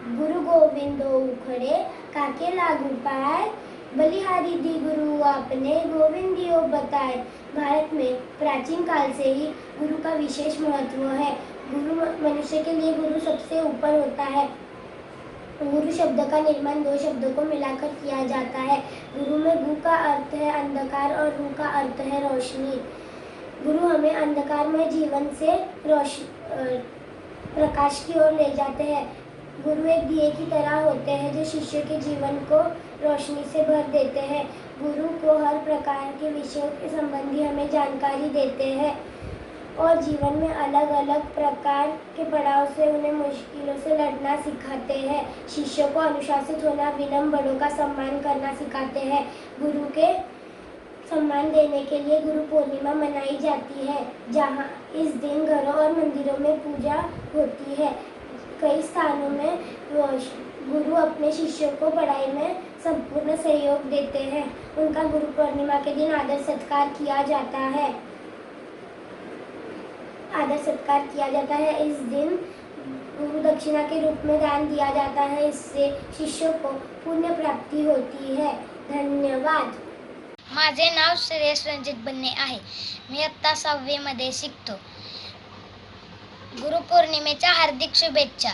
गुरु गोविंदो उखड़े काके लागू पाए, बलिहारी दी गुरु आपने गोविंदियो बताए। भारत में प्राचीन काल से ही गुरु का विशेष महत्व है। गुरु मनुष्य के लिए गुरु सबसे ऊपर होता है। गुरु शब्द का निर्माण दो शब्दों को मिलाकर किया जाता है। गुरु में गु का अर्थ है अंधकार और रू का अर्थ है रोशनी। गुरु हमें अंधकारमय जीवन से प्रकाश की ओर ले जाते हैं। गुरु एक दिए की तरह होते हैं जो शिष्य के जीवन को रोशनी से भर देते हैं। गुरु को हर प्रकार के विषयों के संबंधी हमें जानकारी देते हैं और जीवन में अलग अलग प्रकार के पड़ाव से उन्हें मुश्किलों से लड़ना सिखाते हैं। शिष्यों को अनुशासित होना, विनम्र बड़ों का सम्मान करना सिखाते हैं। गुरु के सम्मान देने के लिए गुरु पूर्णिमा मनाई जाती है, जहाँ इस दिन घरों और मंदिरों में पूजा होती है। कई स्थानों में गुरु अपने शिष्यों को पढ़ाई में संपूर्ण सहयोग देते हैं। उनका गुरु पूर्णिमा के दिन आदर सत्कार किया जाता है। इस दिन गुरु दक्षिणा के रूप में दान दिया जाता है। इससे शिष्यों को पुण्य प्राप्ति होती है। धन्यवाद। माझे नाव श्रेयस रंजित बन्ने आहे। मी इयत्ता 6वी मध्ये शिकतो। गुरुपौर्णिमेच्या हार्दिक शुभेच्छा।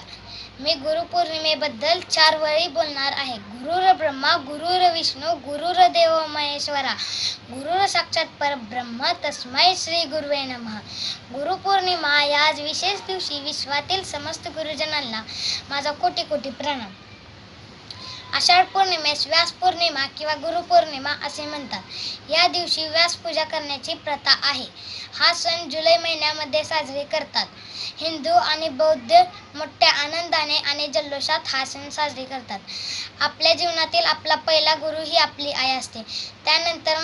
मी गुरुपौर्णिमेबद्दल 4 वेळी बोलणार आहे। गुरुर ब्रह्मा गुरुर विष्णू गुरुर देव महेश्वरा गुरुर साक्षात परब्रह्म तस्मै श्री गुरुवे नमः। गुरुपौर्णिमा या विशेष दिवशी विश्वातील समस्त गुरुजनांना माझा कोटी कोटी प्रणाम। आषाढ पौर्णिमेस व्यास पौर्णिमा किंवा गुरुपौर्णिमा असे म्हणतात। या दिवशी व्यास पूजा करण्याची प्रथा आहे। हा सण जुलै महिन्यामध्ये साजरे करतात। हिंदू आणि बौद्ध मोठ्या आनंदाने आणि जल्लोषात हा सण साजरे करतात। आपल्या जीवनातील आपला पहिला गुरु ही आपली आई असते। त्यानंतर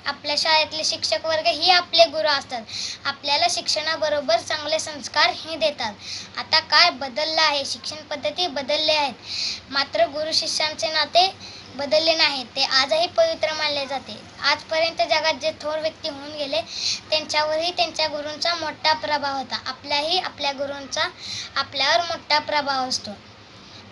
आपल्या शाळेतले शिक्षक वर्ग ही आपले गुरु असतात। आपल्याला शिक्षणाबरोबर चांगले संस्कार ही देतात। आता काय बदललं आहे, शिक्षण पद्धती बदलले आहेत, मात्र गुरु शिष्यांचे नाते बदलले नाही। ते आजही पवित्र मानले जाते। आजपर्यंत जगात जे थोर व्यक्ती होऊन गेले त्यांच्यावरही त्यांच्या गुरूंचा मोठा प्रभाव होता। आपल्या गुरूंचा आपल्यावर मोठा प्रभाव असतो।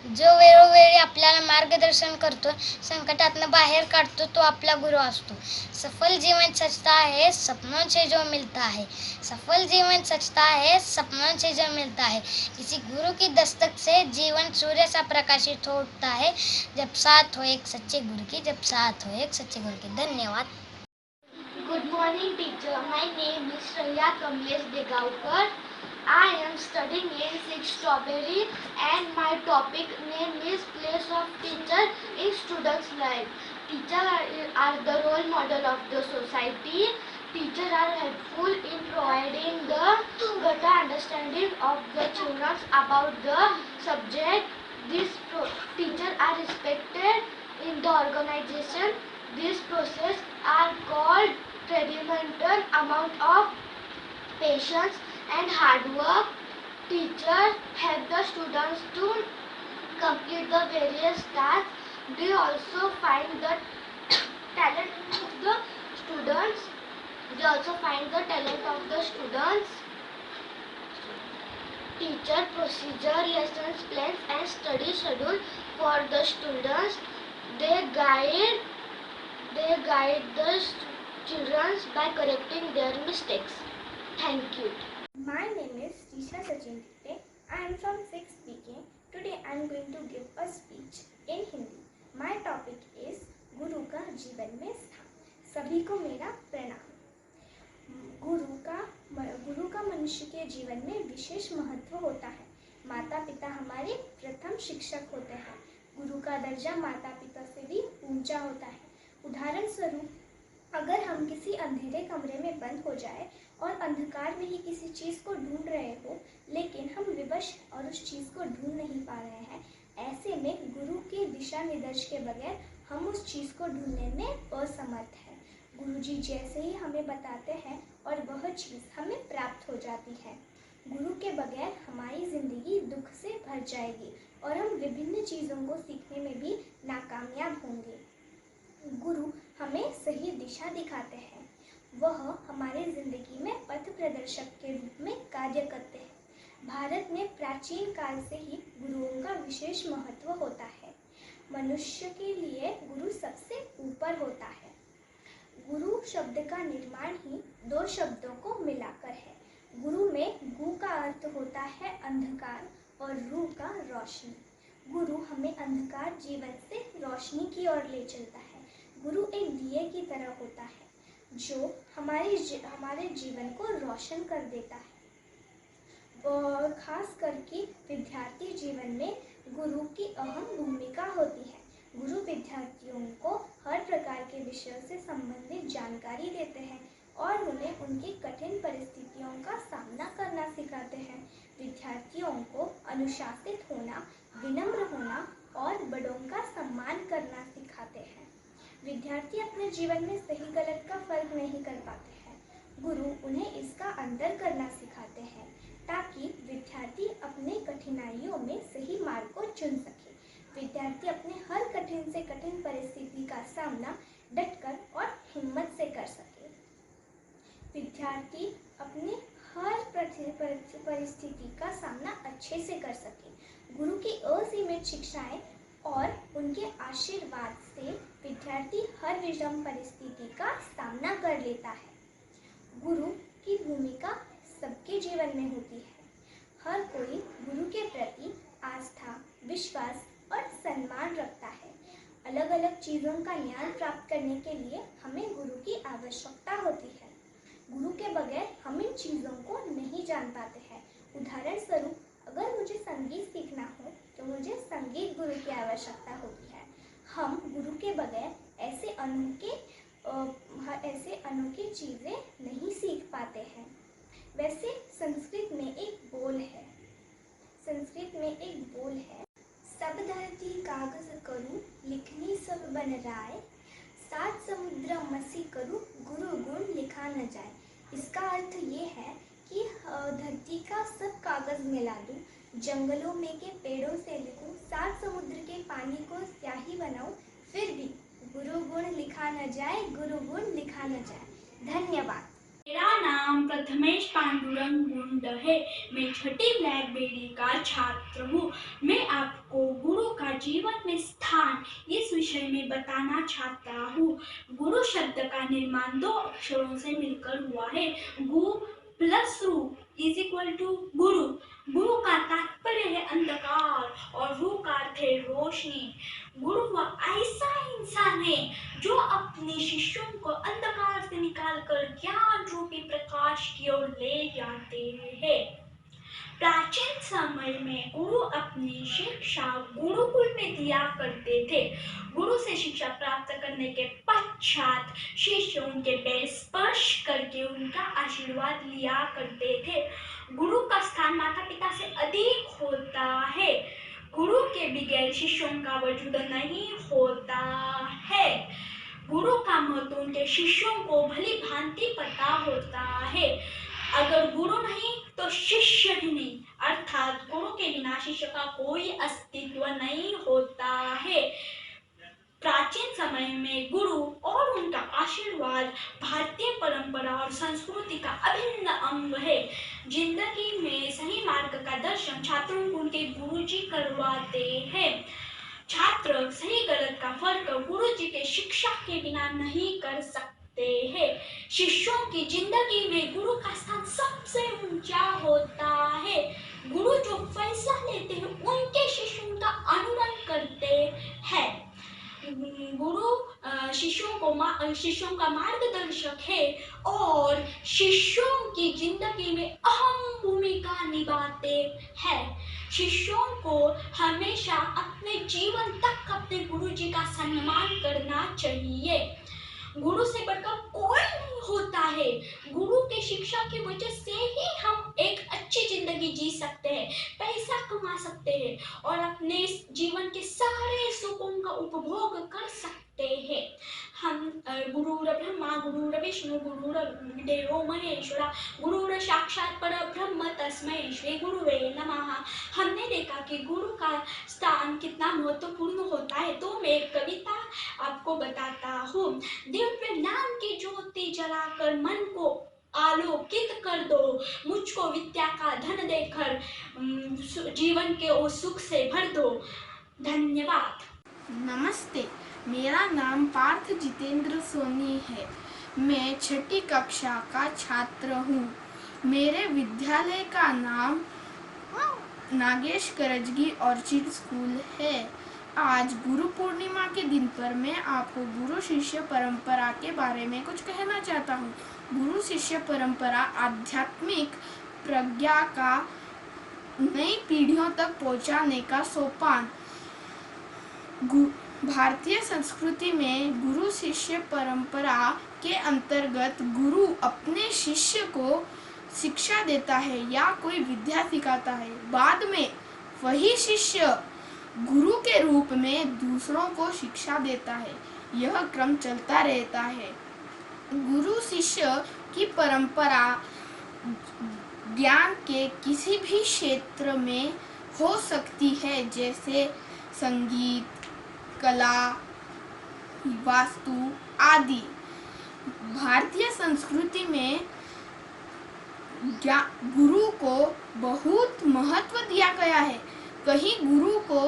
जो वेळोवेळी आपल्याला मार्गदर्शन करतो, संकटातून बाहेर काढतो, तो आपला गुरु असतो। सफल जीवन सचता है सपनों से जो मिलता है। सफल जीवन सचता है सपनों से जो मिलता है। किसी गुरु की दस्तक से जीवन सूर्य सा प्रकाशित होता है। जब साथ हो एक सच्चे गुरु की, जब साथ हो एक सच्चे गुरु की। धन्यवाद। Good morning, teacher. My name is Shreya Kamlesh Degaukar. I am studying in 6th Strawberry and my topic name is Place of Teacher in Students' Life. Teachers are the role model of the society. Teachers are helpful in providing the better understanding of the children about the subject. These teachers are respected in the organization. These processes are called tremendous amount of patience and hard work. Teachers help the students to complete the various tasks. They also find the talent of the students. Teacher procedure, lessons plans and study schedule for the students. They guide the children by correcting their mistakes. Thank you. My name is Tisha Sachin Tikte. I am from 6th BK. Today I am going to give a speech in Hindi. My topic is गुरु का जीवन में स्थान। सभी को मेरा प्रणाम। गुरु का मनुष्य के जीवन में विशेष महत्व होता है। माता पिता हमारे प्रथम शिक्षक होते हैं। गुरु का दर्जा माता पिता से भी ऊंचा होता है। उदाहरण स्वरूप, अगर हम किसी अंधेरे कमरे में बंद हो जाए और अंधकार में ही किसी चीज़ को ढूंढ रहे हो, लेकिन हम विवश और उस चीज़ को ढूंढ नहीं पा रहे हैं, ऐसे में गुरु के दिशा निर्देश के बगैर हम उस चीज़ को ढूंढने में असमर्थ हैं। गुरुजी जैसे ही हमें बताते हैं और वह चीज़ हमें प्राप्त हो जाती है। गुरु के बगैर हमारी ज़िंदगी दुख से भर जाएगी और हम विभिन्न चीज़ों को सीखने में भी नाकामयाब होंगे। गुरु हमें सही दिशा दिखाते हैं। वह हमारे ज़िंदगी में पथ प्रदर्शक के रूप में कार्य करते हैं। भारत में प्राचीन काल से ही गुरुओं का विशेष महत्व होता है। मनुष्य के लिए गुरु सबसे ऊपर होता है। गुरु शब्द का निर्माण ही दो शब्दों को मिलाकर है। गुरु में गु का अर्थ होता है अंधकार और रू का रोशनी। गुरु हमें अंधकार जीवन से रोशनी की ओर ले चलता है। गुरु एक दिए की तरह होता है जो हमारे जीवन को रोशन कर देता है। वह खास करके विद्यार्थी जीवन में गुरु की अहम भूमिका होती है। गुरु विद्यार्थियों को हर प्रकार के विषयों से संबंधित जानकारी देते हैं और उन्हें उनकी कठिन परिस्थितियों का सामना करना सिखाते हैं। विद्यार्थियों को अनुशासित होना, विनम्र होना और बड़ों का सम्मान करना सिखाते हैं। विद्यार्थी अपने जीवन में सही गलत का फर्क नहीं कर पाते हैं। गुरु उन्हें इसका अंतर करना सिखाते हैं ताकि विद्यार्थी अपने कठिनाइयों में सही मार्ग को चुन सके। विद्यार्थी अपने हर कठिन से कठिन परिस्थिति का सामना डटकर और हिम्मत से कर सके। विद्यार्थी अपने हर परिस्थिति का सामना अच्छे से कर सके। गुरु की असीमित शिक्षाएं और उनके आशीर्वाद से विद्यार्थी हर विषम परिस्थिति का सामना कर लेता है। गुरु की भूमिका सबके जीवन में होती है। हर कोई गुरु के प्रति आस्था, विश्वास और सम्मान रखता है। अलग अलग चीज़ों का ज्ञान प्राप्त करने के लिए हमें गुरु की आवश्यकता होती है। गुरु के बगैर हम इन चीज़ों को नहीं जान पाते हैं। उदाहरण स्वरूप, अगर मुझे संगीत सीखना हो तो मुझे संगीत गुरु की आवश्यकता होती है। हम गुरु के बगैर ऐसे अनोखी चीज़ें नहीं सीख पाते हैं। वैसे संस्कृत में एक बोल है, सब धरती कागज करूँ, लिखनी सब बन राय, सात समुद्र मसी करूँ, गुरु गुण लिखा न जाए। इसका अर्थ ये है कि धरती का सब कागज मिला दूँ, जंगलों में के पेड़ों से लिखूं, सात समुद्र के पानी को स्याही बनाऊं, फिर भी गुरु गुण लिखा न जाए, गुरु गुण लिखा न जाए। धन्यवाद। मेरा नाम प्रथमेश पांडुरंग गुंड है। मैं छठी ब्लैकबेरी का छात्र हूँ। मैं आपको गुरु का जीवन में स्थान इस विषय में बताना चाहता हूँ। गुरु शब्द का निर्माण दो अक्षरों से मिलकर हुआ है। गु प्लस रू इज इक्वल टू गुरु। गुरु का तात्पर्य है अंधकार और रू का अर्थ है रोशनी। गुरु वह ऐसा इंसान है जो अपने शिष्यों को अंधकार से निकालकर ज्ञान रूपी प्रकाश की ओर ले जाते हैं। प्राचीन समय में गुरु अपनी शिक्षा गुरुकुल में दिया करते थे। गुरु से शिक्षा प्राप्त करने के पश्चात शिष्य उनके पैर स्पर्श करके उनका आशीर्वाद लिया करते थे। गुरु का स्थान माता पिता से अधिक होता है। गुरु के बगैर शिष्यों का वजूद नहीं होता है। गुरु का महत्व उनके शिष्यों को भली भांति पता होता है। अगर गुरु नहीं तो शिष्य भी नहीं, अर्थात गुरु के बिना शिष्य का कोई अस्तित्व नहीं होता है। प्राचीन समय में गुरु और उनका आशीर्वाद भारतीय परंपरा और संस्कृति का अभिन्न अंग है। जिंदगी में सही मार्ग का दर्शन छात्रों को उनके गुरुजी करवाते हैं। छात्र सही गलत का फर्क गुरुजी के शिक्षा के बिना नहीं कर सकते हैं। शिष्यों की जिंदगी में गुरु का स्थान सबसे ऊंचा होता है। गुरु जो फैसला लेते हैं उनके शिष्यों का अनुसरण करते हैं। गुरु शिष्यों का मार्गदर्शक है और शिष्यों की जिंदगी में अहम भूमिका निभाते हैं। शिष्यों को हमेशा अपने जीवन तक अपने गुरु जी का सम्मान करना चाहिए। गुरु से बढ़कर कोई नहीं होता है। गुरु के शिक्षा की वजह से ही हम एक अच्छी जिंदगी जी सकते हैं, पैसा कमा सकते हैं और अपने जीवन के सारे सुखों का उपभोग कर सकते हैं। हम गुरुर ब्रह्मा गुरुर विष्णु गुरुर देवो महेश्वरा गुरुर साक्षात परब्रह्म तस्मै श्री गुरुवे नमः। हमने देखा कि गुरु का स्थान कितना महत्वपूर्ण होता है, तो मैं एक कविता आपको बताता हूँ। दिव्य नाम की ज्योति जलाकर मन को आलोकित कर दो, मुझको विद्या का धन देकर जीवन के ओ सुख से भर दो। धन्यवाद। नमस्ते, मेरा नाम पार्थ जितेंद्र सोनी है। मैं 6ठी कक्षा का छात्र हूँ। मेरे विद्यालय का नाम नागेश करजगी ऑर्चिड स्कूल है। आज गुरु पूर्णिमा के दिन पर मैं आपको गुरु शिष्य परंपरा के बारे में कुछ कहना चाहता हूँ। गुरु शिष्य परंपरा आध्यात्मिक प्रज्ञा का नई पीढ़ियों तक पहुँचाने का सोपान। भारतीय संस्कृति में गुरु शिष्य परंपरा के अंतर्गत गुरु अपने शिष्य को शिक्षा देता है या कोई विद्या सिखाता है। बाद में वही शिष्य गुरु के रूप में दूसरों को शिक्षा देता है। यह क्रम चलता रहता है। गुरु शिष्य की परंपरा ज्ञान के किसी भी क्षेत्र में हो सकती है, जैसे संगीत, कला, वास्तु आदि। भारतीय संस्कृति में गुरु को बहुत महत्व दिया गया है। कहीं गुरु को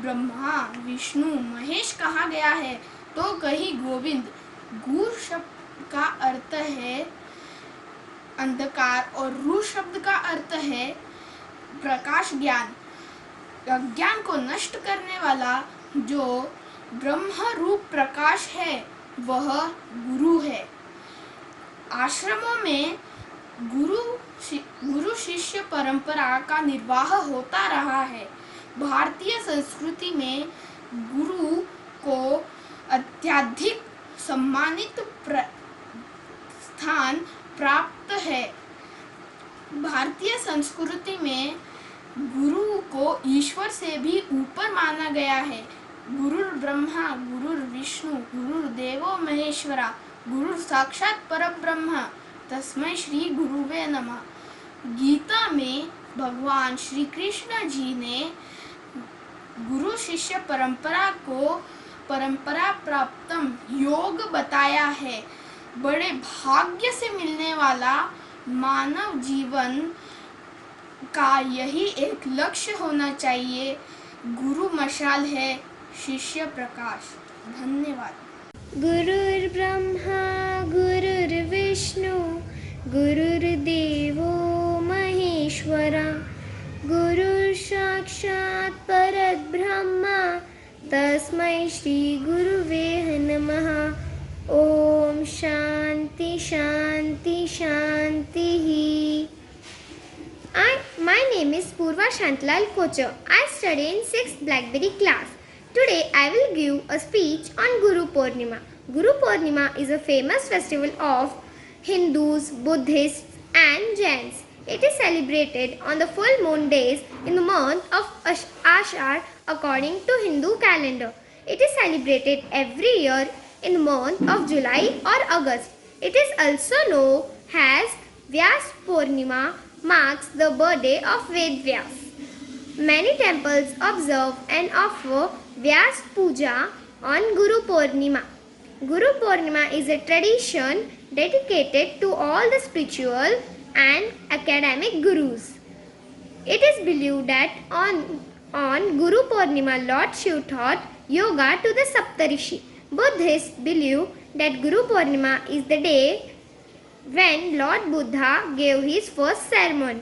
ब्रह्मा विष्णु महेश कहा गया है, तो कहीं गोविंद। गुरु शब्द का अर्थ है अंधकार और रु शब्द का अर्थ है प्रकाश ज्ञान। अज्ञान को नष्ट करने वाला जो ब्रह्म रूप प्रकाश है वह गुरु है। आश्रमों में गुरु शिष्य परंपरा का निर्वाह होता रहा है। भारतीय संस्कृति में गुरु को अत्यधिक सम्मानित स्थान प्राप्त है। भारतीय संस्कृति में गुरु को ईश्वर से भी ऊपर माना गया है। गुरुर ब्रह्मा गुरुर विष्णु गुरुर देवो महेश्वरा गुरुर साक्षात परब्रह्म तस्मै श्री गुरुवे नमः। गीता में भगवान श्री कृष्ण जी ने गुरु शिष्य परंपरा को परंपरा प्राप्तम योग बताया है। बड़े भाग्य से मिलने वाला मानव जीवन का यही एक लक्ष्य होना चाहिए। गुरु मशाल है, शिष्य प्रकाश। धन्यवाद। गुरुर्ब्रह्मा गुरुर्विष्णु गुरुर्देवो महेश्वरा गुरुसाक्षात् परब्रह्म तस्मै श्री गुरुवे नमः। ओम शांति शांति शांति। My name is Purva Shantlal Kochar. I study in 6th Blackberry class. Today I will give a speech on Guru Purnima. Guru Purnima is a famous festival of Hindus, Buddhists and Jains. It is celebrated on the full moon days in the month of Ashar according to Hindu calendar. It is celebrated every year in the month of July or August. It is also known as Vyas Purnima, marks the birthday of Ved Vyas. Many temples observe and offer Vyas Puja on Guru Purnima. Guru Purnima is a tradition dedicated to all the spiritual and academic gurus. It is believed that on Guru Purnima, Lord Shiva taught yoga to the Saptarishi. Buddhists believe that Guru Purnima is the day when Lord Buddha gave his first sermon.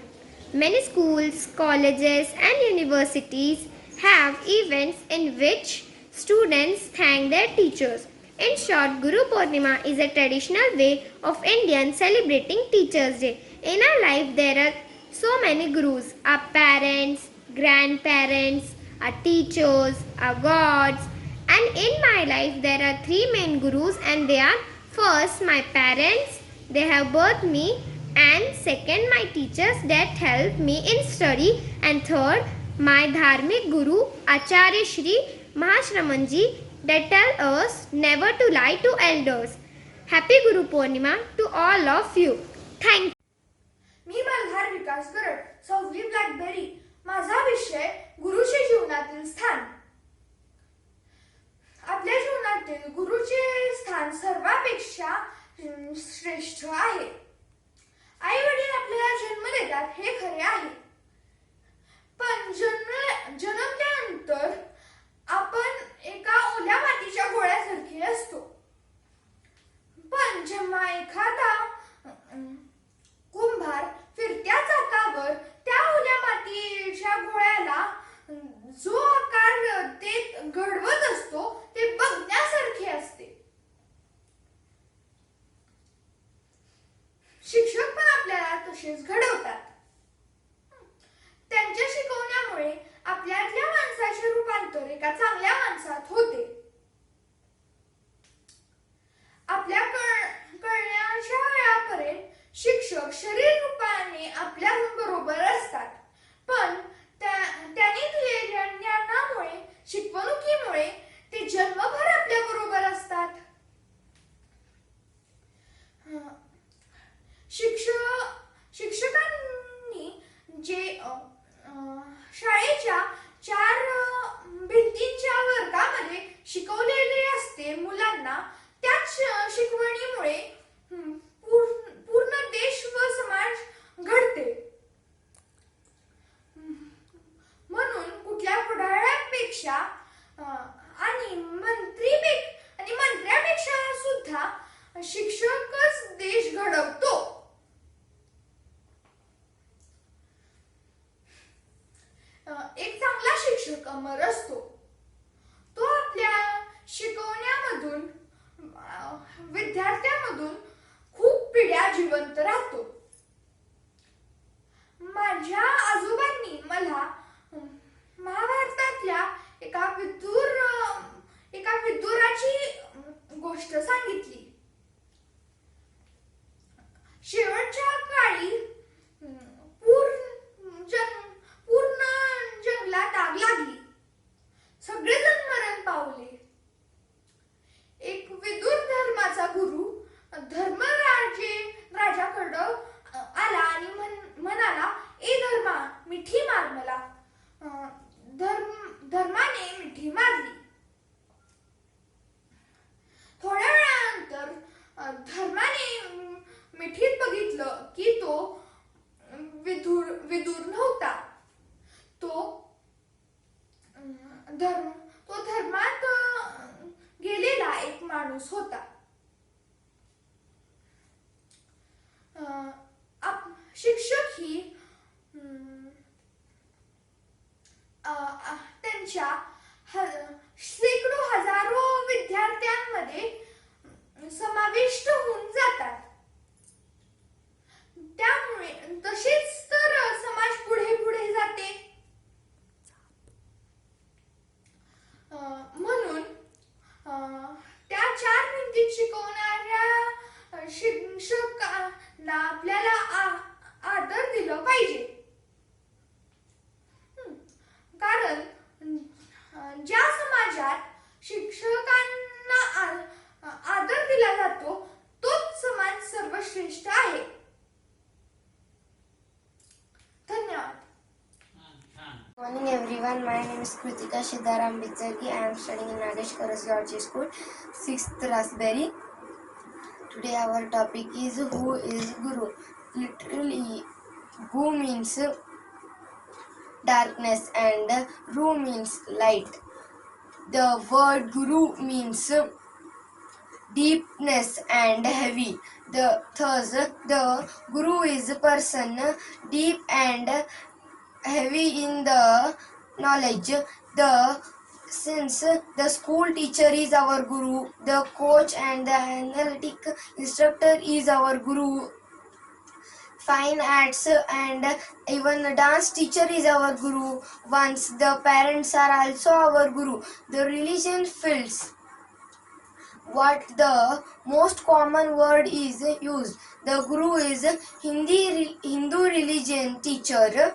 Many schools, colleges and universities have events in which students thank their teachers. In short, Guru Purnima is a traditional way of Indians celebrating Teachers' Day. In our life, there are so many gurus. Our parents, grandparents, our teachers, our gods. And in my life, there are three main gurus, and they are first my parents, they have birthed me, and second my teachers that help me in study, and third my dharmic guru Acharya Shri Mahashramanji that tell us never to lie to elders. Happy Guru Purnima to all of you. Thank you. मी मल्हार विकास गरड, 6वी BlackBerry. माझा विषय गुरुचे जीवनातील स्थान. आपल्या जीवनातील गुरुचे स्थान सर्वापेक्षा श्रेष्ठ आहे. आई वडील आपल्याला जन्म देतात हे खरे आहे, पण जन्मल्यानंतर आपण एका ओल्या मातीच्या गोळ्यासारखे असतो. पण जेव्हा एखादा कुंभार फिरत्या चाकावर त्या ओल्या मातीच्या गोळ्याला जो आकार ते घडवत असतो ते बघण्यासारखे असते. शिक्षक पण आपल्याला तसेच घडवतात. त्यांच्या शिकवण्यामुळे आपल्यातल्या माणसाचे रूपांतर एका चांगल्या माणसात होते. आपल्या कळण्याच्या वेळापर्यंत शिक्षक शरीर रूपाने आपल्या बरोबर असतात, पण त्यांनी दिलेल्या ज्ञानामुळे, शिकवणुकीमुळे ते जन्मभर आपल्या बरोबर असतात. शिक्षकांनी जे शाळेच्या 4 भिंतींच्या वर्गामध्ये शिकवलेले असते मुलांना, त्याच शिकवणीमुळे पूर्ण देश व समाज घडते. म्हणून कुठल्या पुढाऱ्यापेक्षा आणि मंत्र्यापेक्षा सुद्धा शिक्षकच देश घडवतो. एक चांगला शिक्षक अमर असतो. तो आपल्या शिकवण्यामधून विद्यार्थ्यांमधून खूप पिढ्या जिवंत राहतो. माझ्या आजोबांनी मला महाभारतातल्या एका विदुराची गोष्ट सांगितली. शेवटच्या काळी पूर्ण जंगलात आग लागली. सगळेजण मरण पावले. एक विदुर धर्माचा गुरु राजाकडं आला आणि म्हणाला, ए धर्मा, मिठी मार मला. धर्माने मिठी मारली. थोड्या वेळानंतर धर्माने मिठीत बघितलं की तो विदुर नव्हता. तो धर्मात गेलेला एक माणूस होता. शिक्षक ही त्यांच्या शेकडो हजारो विद्यार्थ्यांमध्ये समाविष्ट होऊन जातात. त्यामुळे तसेच तर समाज पुढे जाते. म्हणून त्या 4 भिंतीत शिकवणाऱ्या शिक्षकांना आपल्याला आदर दिला पाहिजे. कारण ज्या समाजात शिक्षकांना आदर दिला जातो तोच समाज सर्वश्रेष्ठ आहे. धन्यवाद. Morning everyone, my name is Kritika Siddharam Bitzargi. I am studying in Nagesh Karasgi School, 6th Raspberry. Today our topic is who is Guru. Literally, Gu means darkness and Ru means light. The word Guru means deepness and heavy. Thus, the Guru is a person deep and heavy in the knowledge. Since the school teacher is our guru, the coach and the analytic instructor is our guru. fine arts, and even a dance teacher is our guru. Once the parents are also our guru. The religion fields what the most common word is used. The guru is Hindu religion teacher.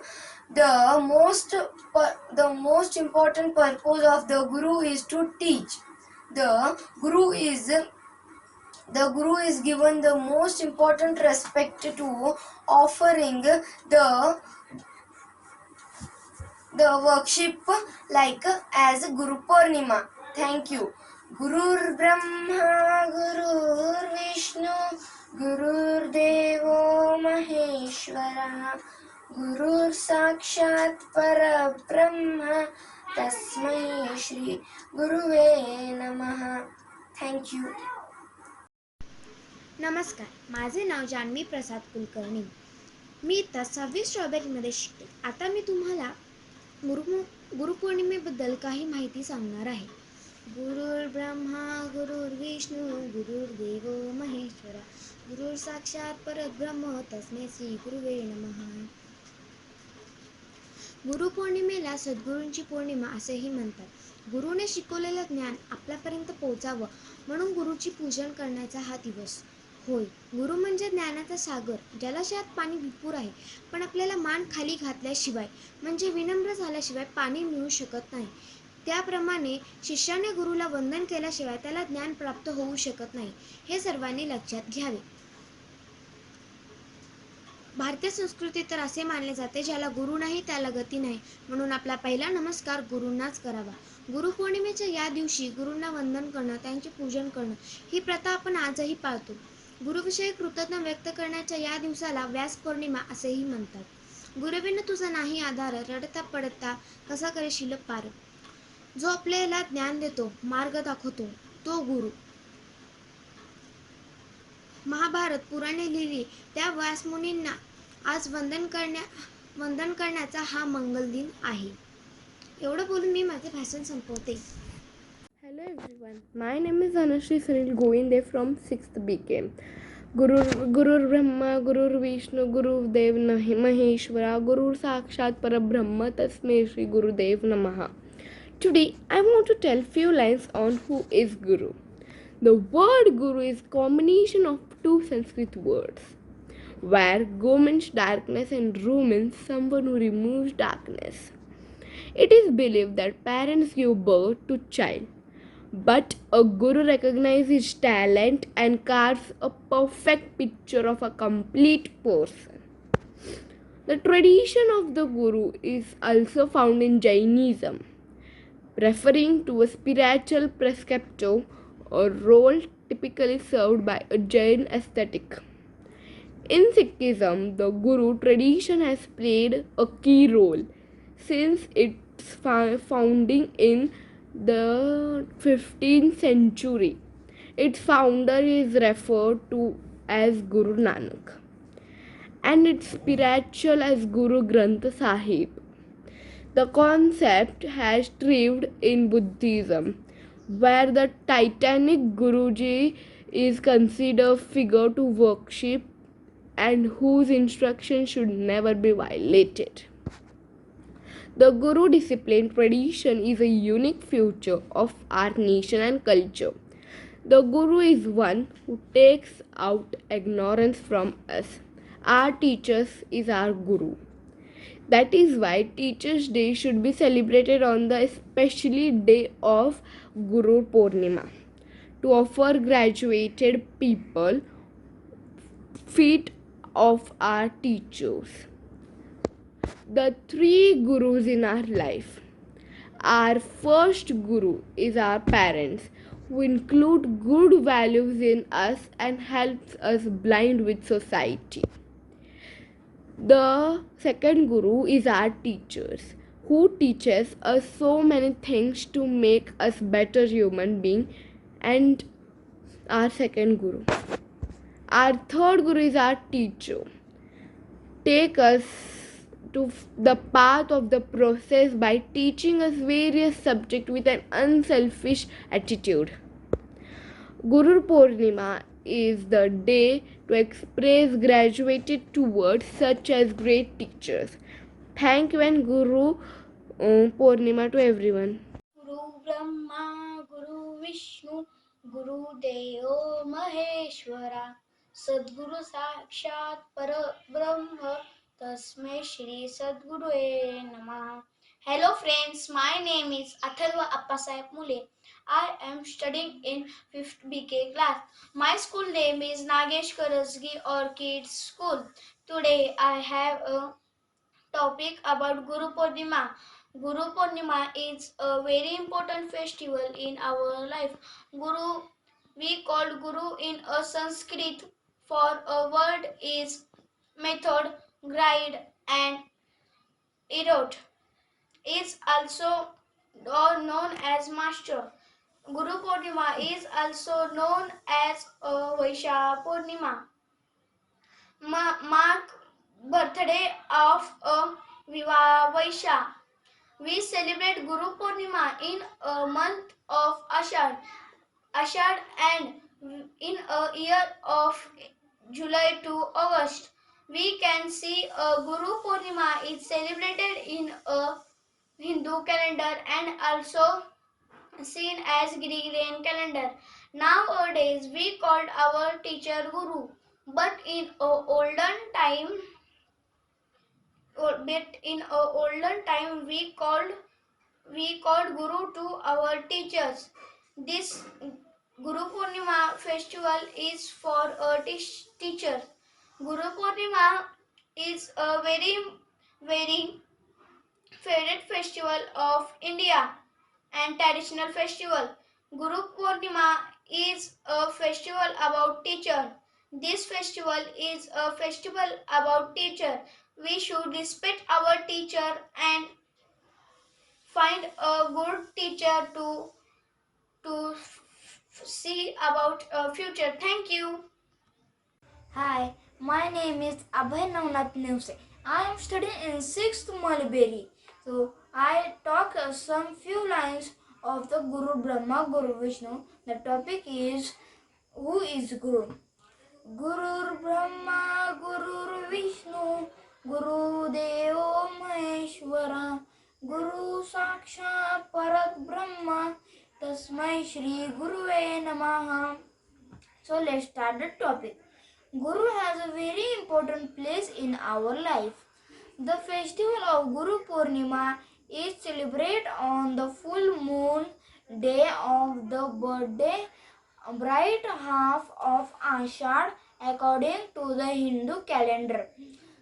The most important purpose of the guru is to teach. The guru is given the most important respect to offering the worship like as Guru Purnima. Thank you. Gurur Brahma, Gurur Vishnu, Gurur Devo Maheshwara, Gurur Sakshat Parabrahma, Tasmai Shri Guruve Namaha. Thank you. नमस्कार, माझे नाव जान्हवी प्रसाद कुलकर्णी. मी इयत्ता 6वी स्ट्रॉबेरीमध्ये शिकते. आता मी तुम्हाला गुरुपौर्णिमेबद्दल काही माहिती सांगणार आहे. गुरुर् ब्रह्मा गुरुर् विष्णू गुरुर्देव महेश्वरा गुरुर् साक्षात परब्रह्म तस्मै श्री गुरुवे नमः. गुरुपौर्णिमेला सद्गुरूंची पौर्णिमा असेही म्हणतात. गुरुने शिकवलेलं ज्ञान आपल्यापर्यंत पोहोचावं म्हणून गुरुची पूजन करण्याचा हा दिवस. होय, गुरु म्हणजे ज्ञानाचा सागर. जलाशयात पाणी भरपूर आहे, पण आपल्याला मान खाली घातल्याशिवाय म्हणजे विनम्र झाल्याशिवाय पाणी मिळू शकत नाही. त्याप्रमाणे शिष्याने गुरुला वंदन केल्याशिवाय त्याला ज्ञान प्राप्त होऊ शकत नाही, हे सर्वांनी लक्षात घ्यावे. भारतीय संस्कृतीत तर असे मानले जाते, ज्याला गुरु नाही त्याला गती नाही, म्हणून आपला पहिला नमस्कार गुरूंनाच करावा. गुरुपौर्णिमेच्या या दिवशी गुरूंना वंदन करणं, त्यांचे पूजन करणं ही प्रथा आपण आजही पाळतो. गुरुविषयी कृतज्ञता व्यक्त करण्याच्या या दिवसाला व्यास पौर्णिमा असेही म्हणतात. गुरुविना तुझा नाही आधार, रडता पडता कसा करशील पार. जो आपल्याला ज्ञान देतो, मार्ग दाखवतो, तो गुरु. महाभारत पुराणे लिहिली त्या व्यासमुनींना आज वंदन करण्याचा हा मंगल दिन आहे. एवढं बोलून मी माझे भाषण संपवते. Hello everyone, my name is Anushree Sunil Govinde from 6th BKM. Gurur Brahma, Gurur Vishnu, Gurur Dev Maheshwara, Gurur Sakshat Parabrahma, Tasmai Shri Gurudev Namaha. Today I want to tell few lines on who is Guru. The word Guru is combination of two Sanskrit words, where Go means darkness and Ru means someone who removes darkness. It is believed that parents give birth to child, but a guru recognizes talent and carves a perfect picture of a complete person. The tradition of the guru is also found in Jainism, referring to a spiritual preceptor or role typically served by a Jain ascetic. In Sikhism, the guru tradition has played a key role since its founding in the 15th century. Its founder is referred to as Guru Nanak and its spiritual as Guru Granth Sahib. The concept has thrived in Buddhism, where the Titanic Guruji is considered figure to worship and whose instructions should never be violated. The Guru discipline tradition is a unique feature of our nation and culture. The Guru is one who takes out ignorance from us. Our teachers is our Guru. That is why Teachers' Day should be celebrated on the especially day of Guru Purnima, to offer graduated people feet of our teachers. The three gurus in our life. Our first guru is our parents, who include good values in us and helps us blind with society. The second guru is our teachers, who teaches us so many things to make us better human being, and our second guru. Our third guru is our teacher. Take us to the path of the process by teaching us various subjects with an unselfish attitude. Guru Purnima is the day to express gratitude towards such as great teachers. Thank you and Guru Purnima to everyone. गुरु ब्रह्मा गुरु विष्णु गुरुदेव महेश्वरा सद्गुरु साक्षात परब्रह्म तस्मै श्री सद्गुरुवे नमः. Hello friends, my name is Atharva Appasaheb Mule. I am studying in 5th BK class. My school name is Nagesh Karasgi Orchid School. Today I have a topic about Guru Purnima. Guru Purnima is a very important festival in our life. Guru, we called Guru in a Sanskrit for a word is method, guide and erot. Is also known as master. Guru Purnima is also known as Vaishya Purnima. Mark birthday of Vaishya. We celebrate Guru Purnima in a month of Ashad and in a year of July to August. We can see Guru Purnima is celebrated in a Hindu calendar and also seen as Gregorian calendar. Nowadays we called our teacher Guru, but in a olden time we called Guru to our teachers. This Guru Purnima festival is for a teacher. Guru Purnima is a very favorite festival of India and traditional festival. Guru Purnima is a festival about teacher. This festival is a festival about teacher. We should respect our teacher and find a good teacher to see about future. Thank you. Hi, my name is Abhay Navnath Newse. I am studying in 6th Mulberry. So I talk some few lines of the Guru Brahma, Guru Vishnu. The topic is who is Guru? Guru Brahma, Guru Vishnu, Guru Deo Maheshwara, Guru Sakshat Parat Brahma, Tasmai Shri Guruve Namaha. So let's start the topic. Guru has a very important place in our life. The festival of Guru Purnima is celebrated on the full moon day of the birthday bright half of Ashad according to the Hindu calendar.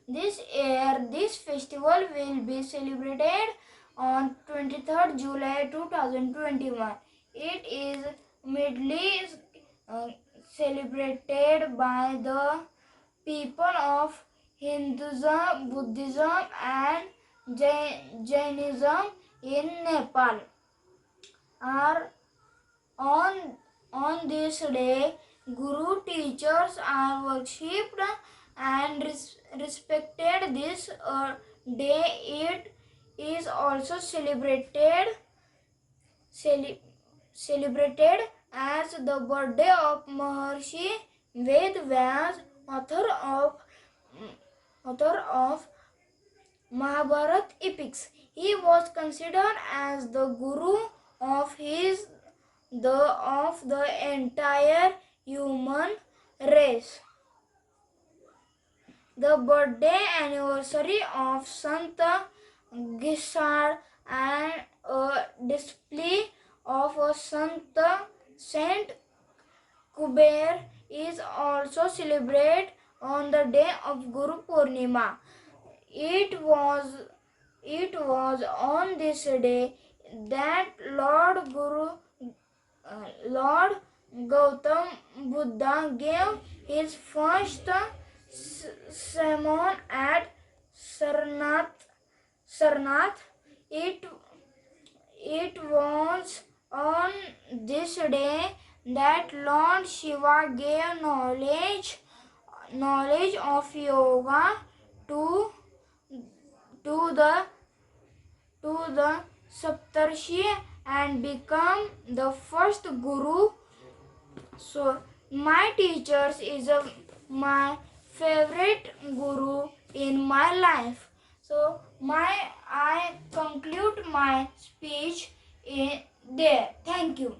This year, this festival will be celebrated on 23rd July 2021. It is mainly celebrated by the people of Hinduism, Buddhism and Jainism in Nepal. On this day, Guru teachers are worshipped and respected. This day it is also celebrated as the birthday of Maharshi Ved Vyas, author of Mahabharata epics. He was considered as the guru of the entire human race. The birthday anniversary of Sant Gisar and a display of a Saint Kuber is also celebrated on the day of Guru Purnima. It was on this day that Lord Gautam Buddha gave his first sermon at Sarnath. It was on this day that Lord Shiva gave knowledge of yoga to the Saptarshi and become the first guru. So My teachers is my favorite guru in my life. So I conclude my speech in there. Thank you.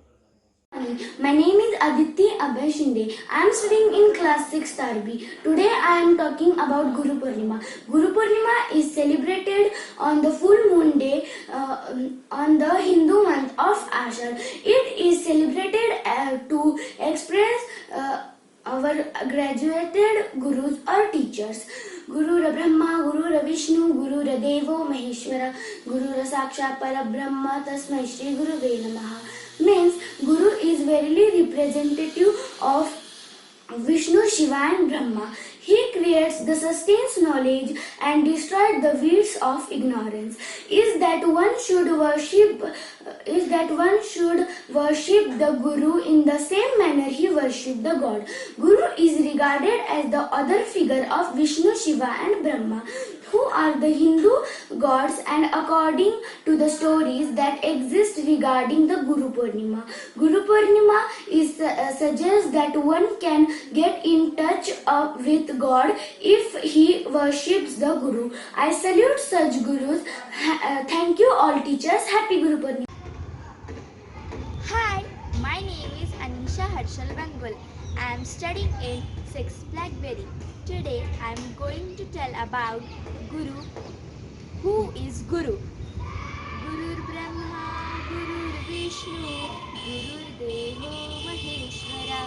My name is Aditi Abhay Shinde. I am studying in class 6 Tarbi. Today I am talking about Guru Purnima. Guru Purnima is celebrated on the full moon day on the Hindu month of Ashar. It is celebrated to express our graduated gurus or teachers. Guru Brahma, Guru Vishnu, Guru Devo Maheshwara, Guru Sakshat Parabrahma, Tasmai Shri Guruve Namaha. Means Guru is verily representative of Vishnu, Shiva and Brahma. He creates the sustains knowledge and destroys the weeds of ignorance. Is that one should worship the Guru in the same manner he worshipped the God. Guru is regarded as the other figure of Vishnu, Shiva and Brahma, who are the Hindu gods, and according to the stories that exist regarding the Guru Purnima. Guru Purnima suggests that one can get in touch with God if he worships the Guru. I salute such Gurus. Thank you all teachers. Happy Guru Purnima. Hi, my name is Anisha Harshal Bengal. I am studying in 6th Blackberry. Today I am going to tell about Guru. Who is Guru? Guru Brahma, Guru Vishnu, Guru Devo Maheshwara,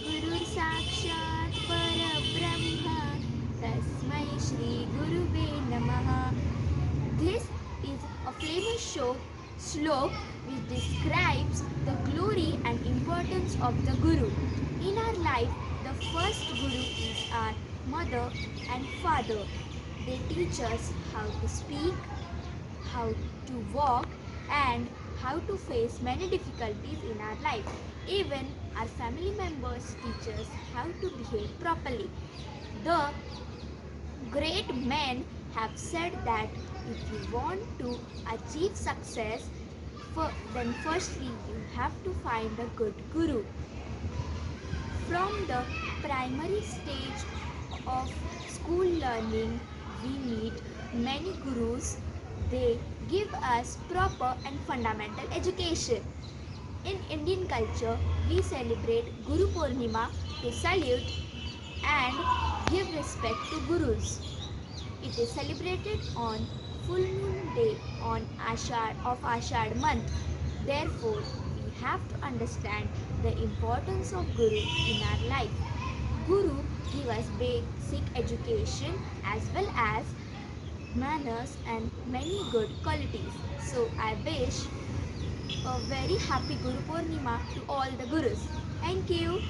Guru Sakshat Parabrahma, Tasmai Shri Guruve Namaha. This is a famous slok which describes the glory and importance of the Guru. In our life, the first Guru is our mother and father. They teach us how to speak, how to walk, and how to face many difficulties in our life. Even our family members teach us how to behave properly. The great men have said that if you want to achieve success, then firstly you have to find a good Guru. From the primary stage of school learning, we meet many gurus. They give us proper and fundamental education. In Indian culture, we celebrate Guru Purnima to salute and give respect to gurus. It is celebrated on full moon day on Ashad month. Therefore, we have to understand the importance of Guru in our life. Guru give us basic education as well as manners and many good qualities. So I wish a very happy Guru Purnima to all the Gurus. Thank you.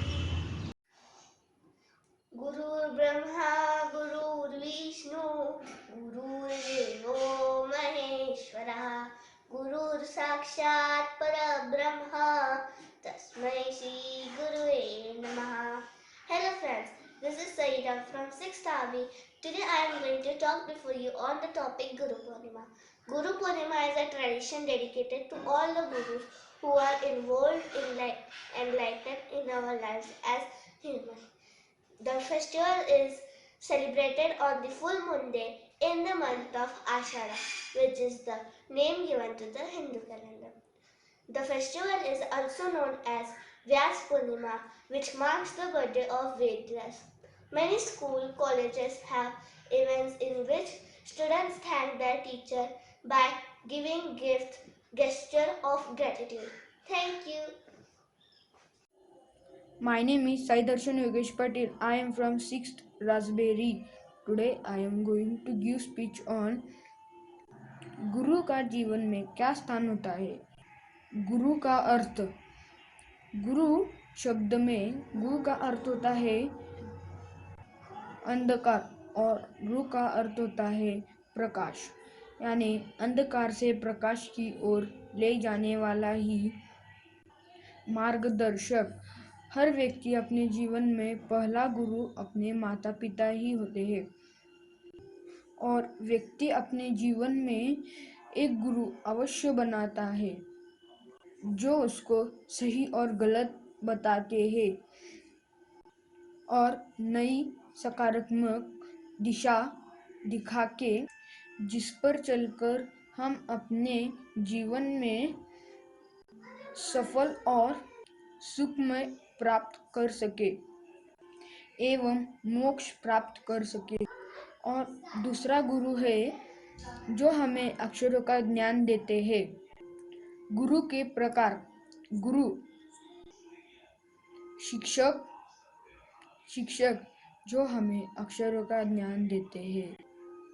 Guru Brahma, Guru Vishnu, Guru Devo Maheshwara, Guru Sakshat Parabrahma, Tasmai Shri Guruve Namaha. Hello friends, this is Saida from 6th RV. Today I am going to talk before you on the topic Guru Purnima. Guru Purnima is a tradition dedicated to all the Gurus who are involved in enlightenment in our lives as humans. The festival is celebrated on the full moon day in the month of Ashara, which is the name given to the Hindu calendar. The festival is also known as Vyas Purnima, which marks the birthday of Vedas. Many colleges have events in which students thank their teacher by giving gesture of gratitude. Thank you. My name is Sai Darshan Yogesh Patil. I am from 6th Raspberry. Today I am going to give speech on गुरु का जीवन में क्या स्थान होता है। गुरु का अर्थ। गुरु शब्द में गुरु का अर्थ होता है अंधकार और गुरु का अर्थ होता है प्रकाश, यानी अंधकार से प्रकाश की ओर ले जाने वाला ही मार्गदर्शक। हर व्यक्ति अपने जीवन में पहला गुरु अपने माता पिता ही होते हैं और व्यक्ति अपने जीवन में एक गुरु अवश्य बनाता है जो उसको सही और गलत बताते हैं। और नई सकारात्मक दिशा दिखा के जिस पर चलकर हम अपने जीवन में सफल और सुखमय प्राप्त कर सके एवं मोक्ष प्राप्त कर सके। और दूसरा गुरु है जो हमें अक्षरों का ज्ञान देते हैं। गुरु के प्रकार: गुरु शिक्षक जो हमें अक्षरों का ज्ञान देते हैं।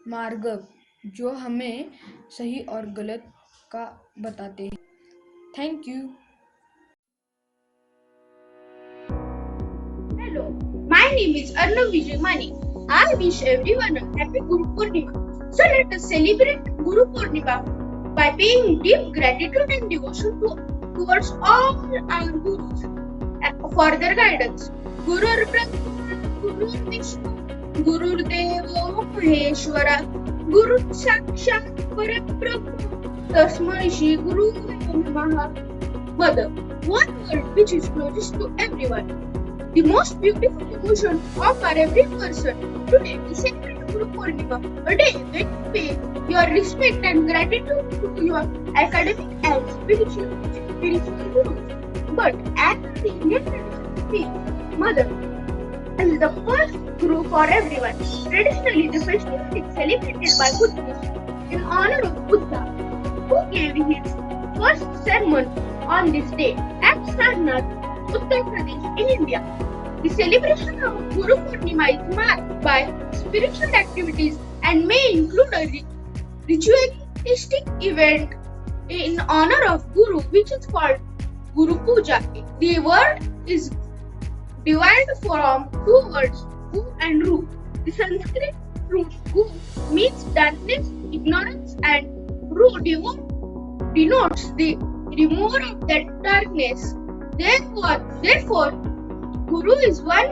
मार्गक जो हमें सही और गलत का बताते हैं। Thank you. Hello, my name is Arnav Vijay Mani. I wish everyone a happy Guru Purnima. So let us celebrate Guru Purnima by paying deep gratitude and devotion towards all our Gurus for their guidance. Gurur Brahma, Gurur Vishnu, Gurur Deva Maheshwara, Guru Sakshat Parabrahma, Tasmai Shri Guru Namaha. Mother, one word which is closest to everyone. The most beautiful emotion of our every person. Today we celebrate Guru Purnima, a day when you pay your respect and gratitude to your academic and spiritual gurus. But as the Indian tradition speaks, Mother is the first Guru for everyone. Traditionally, the festival is celebrated by Buddhists in honor of Buddha, who gave his first sermon on this day at Sarnath, Uttar Pradesh in India. The celebration of Guru Purnima is marked by spiritual activities and may include a ritualistic event in honor of Guru, which is called Guru Puja. The word is derived from two words, Gu and Ru. The Sanskrit root Gu means darkness, ignorance, and Ru denotes the remover of that darkness. Therefore, Guru is one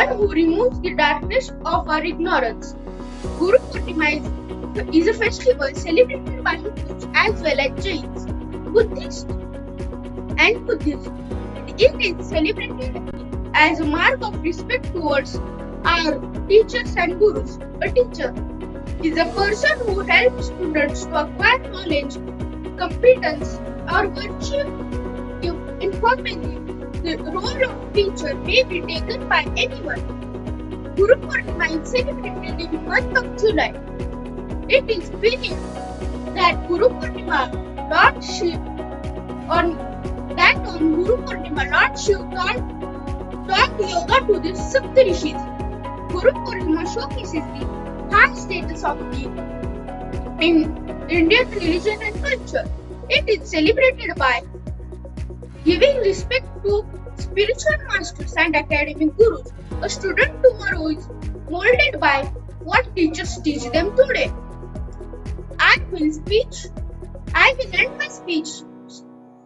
who removes the darkness of our ignorance. Guru Purnima is a festival celebrated by Hindus as well as Jains, Buddhists. It is celebrated as a mark of respect towards our teachers and gurus. A teacher is a person who helps students to acquire knowledge, competence, or virtue. Informally, the role of teacher may be taken by anyone. Guru Purnima is celebrated in the month of July. It is believed that Guru Purnima, Lord Shiv taught yoga to the Saptarishis. Guru Purnima showcases the high status of in Indian religion and culture. It is celebrated by giving respect to spiritual masters and academic gurus. A student tomorrow is molded by what teachers teach them today. I will end my speech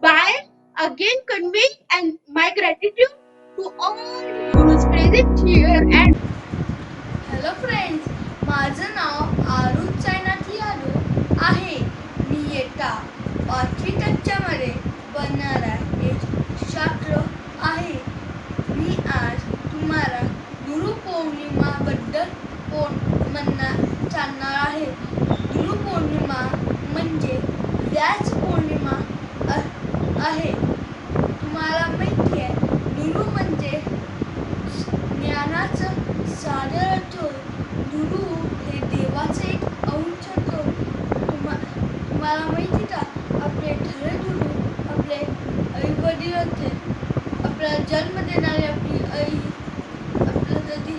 by again conveying my gratitude to all gurus present here and hello friends, माझं नाव आरुष साईनाथ यादव आहे. मी इयत्ता 5वी कक्षामध्ये बनणारा एक छात्र आहे. मी आज तुम्हाला गुरु पौर्णिमाबद्दल सांगणार आहे. गुरु पौर्णिमा म्हणजे व्यास पौर्णिमा आहे. तुम्हाला माहिती आहे, गुरु म्हणजे ज्ञानाचं सागर असतो. गुरु हे देवाचे एक अंश असतो. तुम्हाला माहिती का, आपले खरे गुरु आपले आई वडील असते. आपला जन्म देणारे आपली आई, आपलं कधी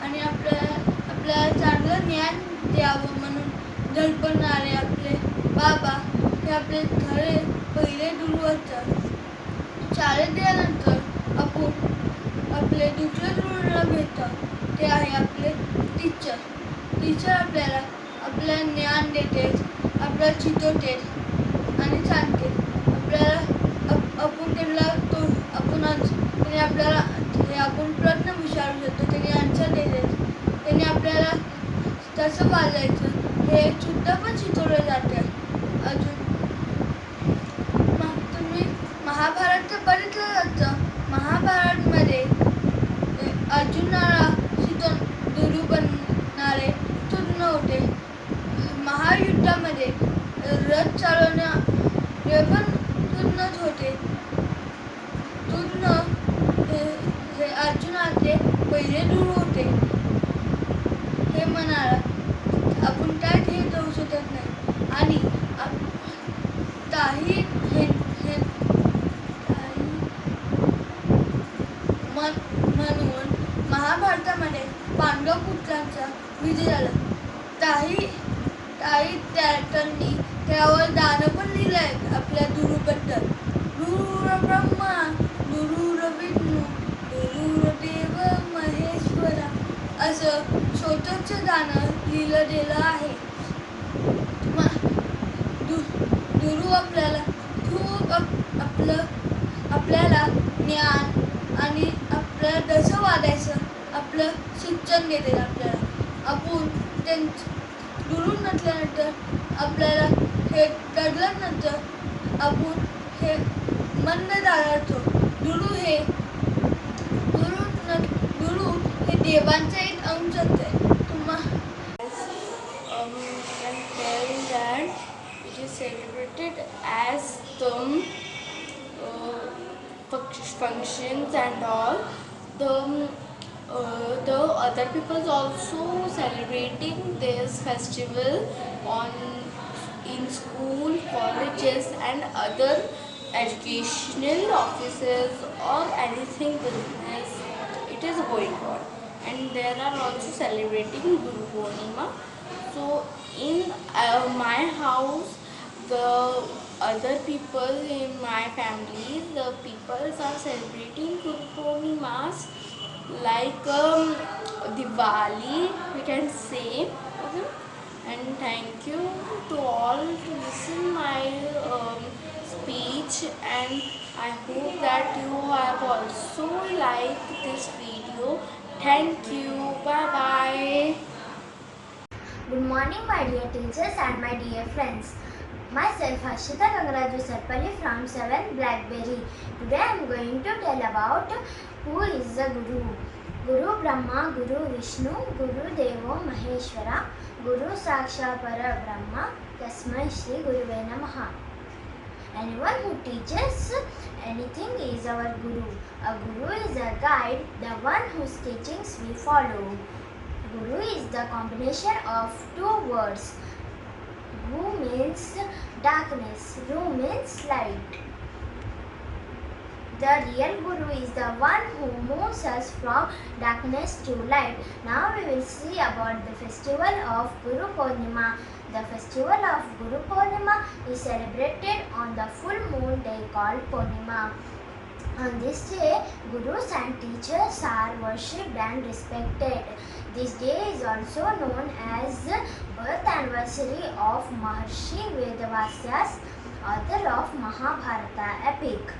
आणि आपल्याला चांगलं ज्ञान द्यावं म्हणून धडपडणारे आपले बाबा हे आपले खरे पहिले गुरु असतात. शाळेत गेल्यानंतर आपण आपले दुसरे गुरुला भेटतात, ते आहे आपले टीचर. टीचर आपल्याला आपलं ज्ञान देते, आपल्याला शिकवते आणि सांगते. आपण त्यांना आपण प्रश्न विचारू शकतो, त्यांनी आन्सर देते. त्यांनी आपल्याला कसं वाजायचं हे सुद्धा पण शिकवलं जातं. अजून तुम्ही महाभारत बघितलं जातं. महाभारतमध्ये विजय झाला. काही त्यांनी त्यावर गाणं पण लिहिलंय आपल्या गुरुबद्दल. गुरुर ब्रह्मा गुरुर विष्णू गुरुर देव महेश्वरा असं छोटंसं गाणं लिहिलं गेलं आहे. गुरु आपल्याला खूप आपल्याला ज्ञान आणि आपल्याला कसं वागायचं आपलं शिक्षण देते. आपल्याला आपण गुरु नसल्यानंतर आपल्याला हे कळल्यानंतर आपण हे मंद जातो. गुरु हे देवांचा एक अंश असते. It is celebrated as the functions and all. The other people also celebrating this festival in school, colleges and other educational offices or anything business it is going on, and there are also celebrating Guru Purnima. So in my house, the other people in my family, the people are celebrating Guru Purnimas like Diwali, we can say. And thank you to all to listen my speech, and I hope that you have also liked this video. Thank you. Bye bye. Good morning, my dear teachers and my dear friends. Myself Harshita Gangaraju Sarpalli from 7th Blackberry. Today I am going to tell about who is the Guru. Guru Brahma, Guru Vishnu, Guru Devo Maheshwara, Guru Saksha Para Brahma, Tasmai Shri Guruve Namaha. Anyone who teaches anything is our Guru. A Guru is a guide, the one whose teachings we follow. Guru is the combination of two words. Gu means darkness, Ru means light. The real Guru is the one who moves us from darkness to light. Now we will see about the festival of Guru Purnima. The festival of Guru Purnima is celebrated on the full moon day called Purnima. On this day, Gurus and teachers are worshipped and respected. This day is also known as birth anniversary of Maharshi Vedavasya, author of Mahabharata epic.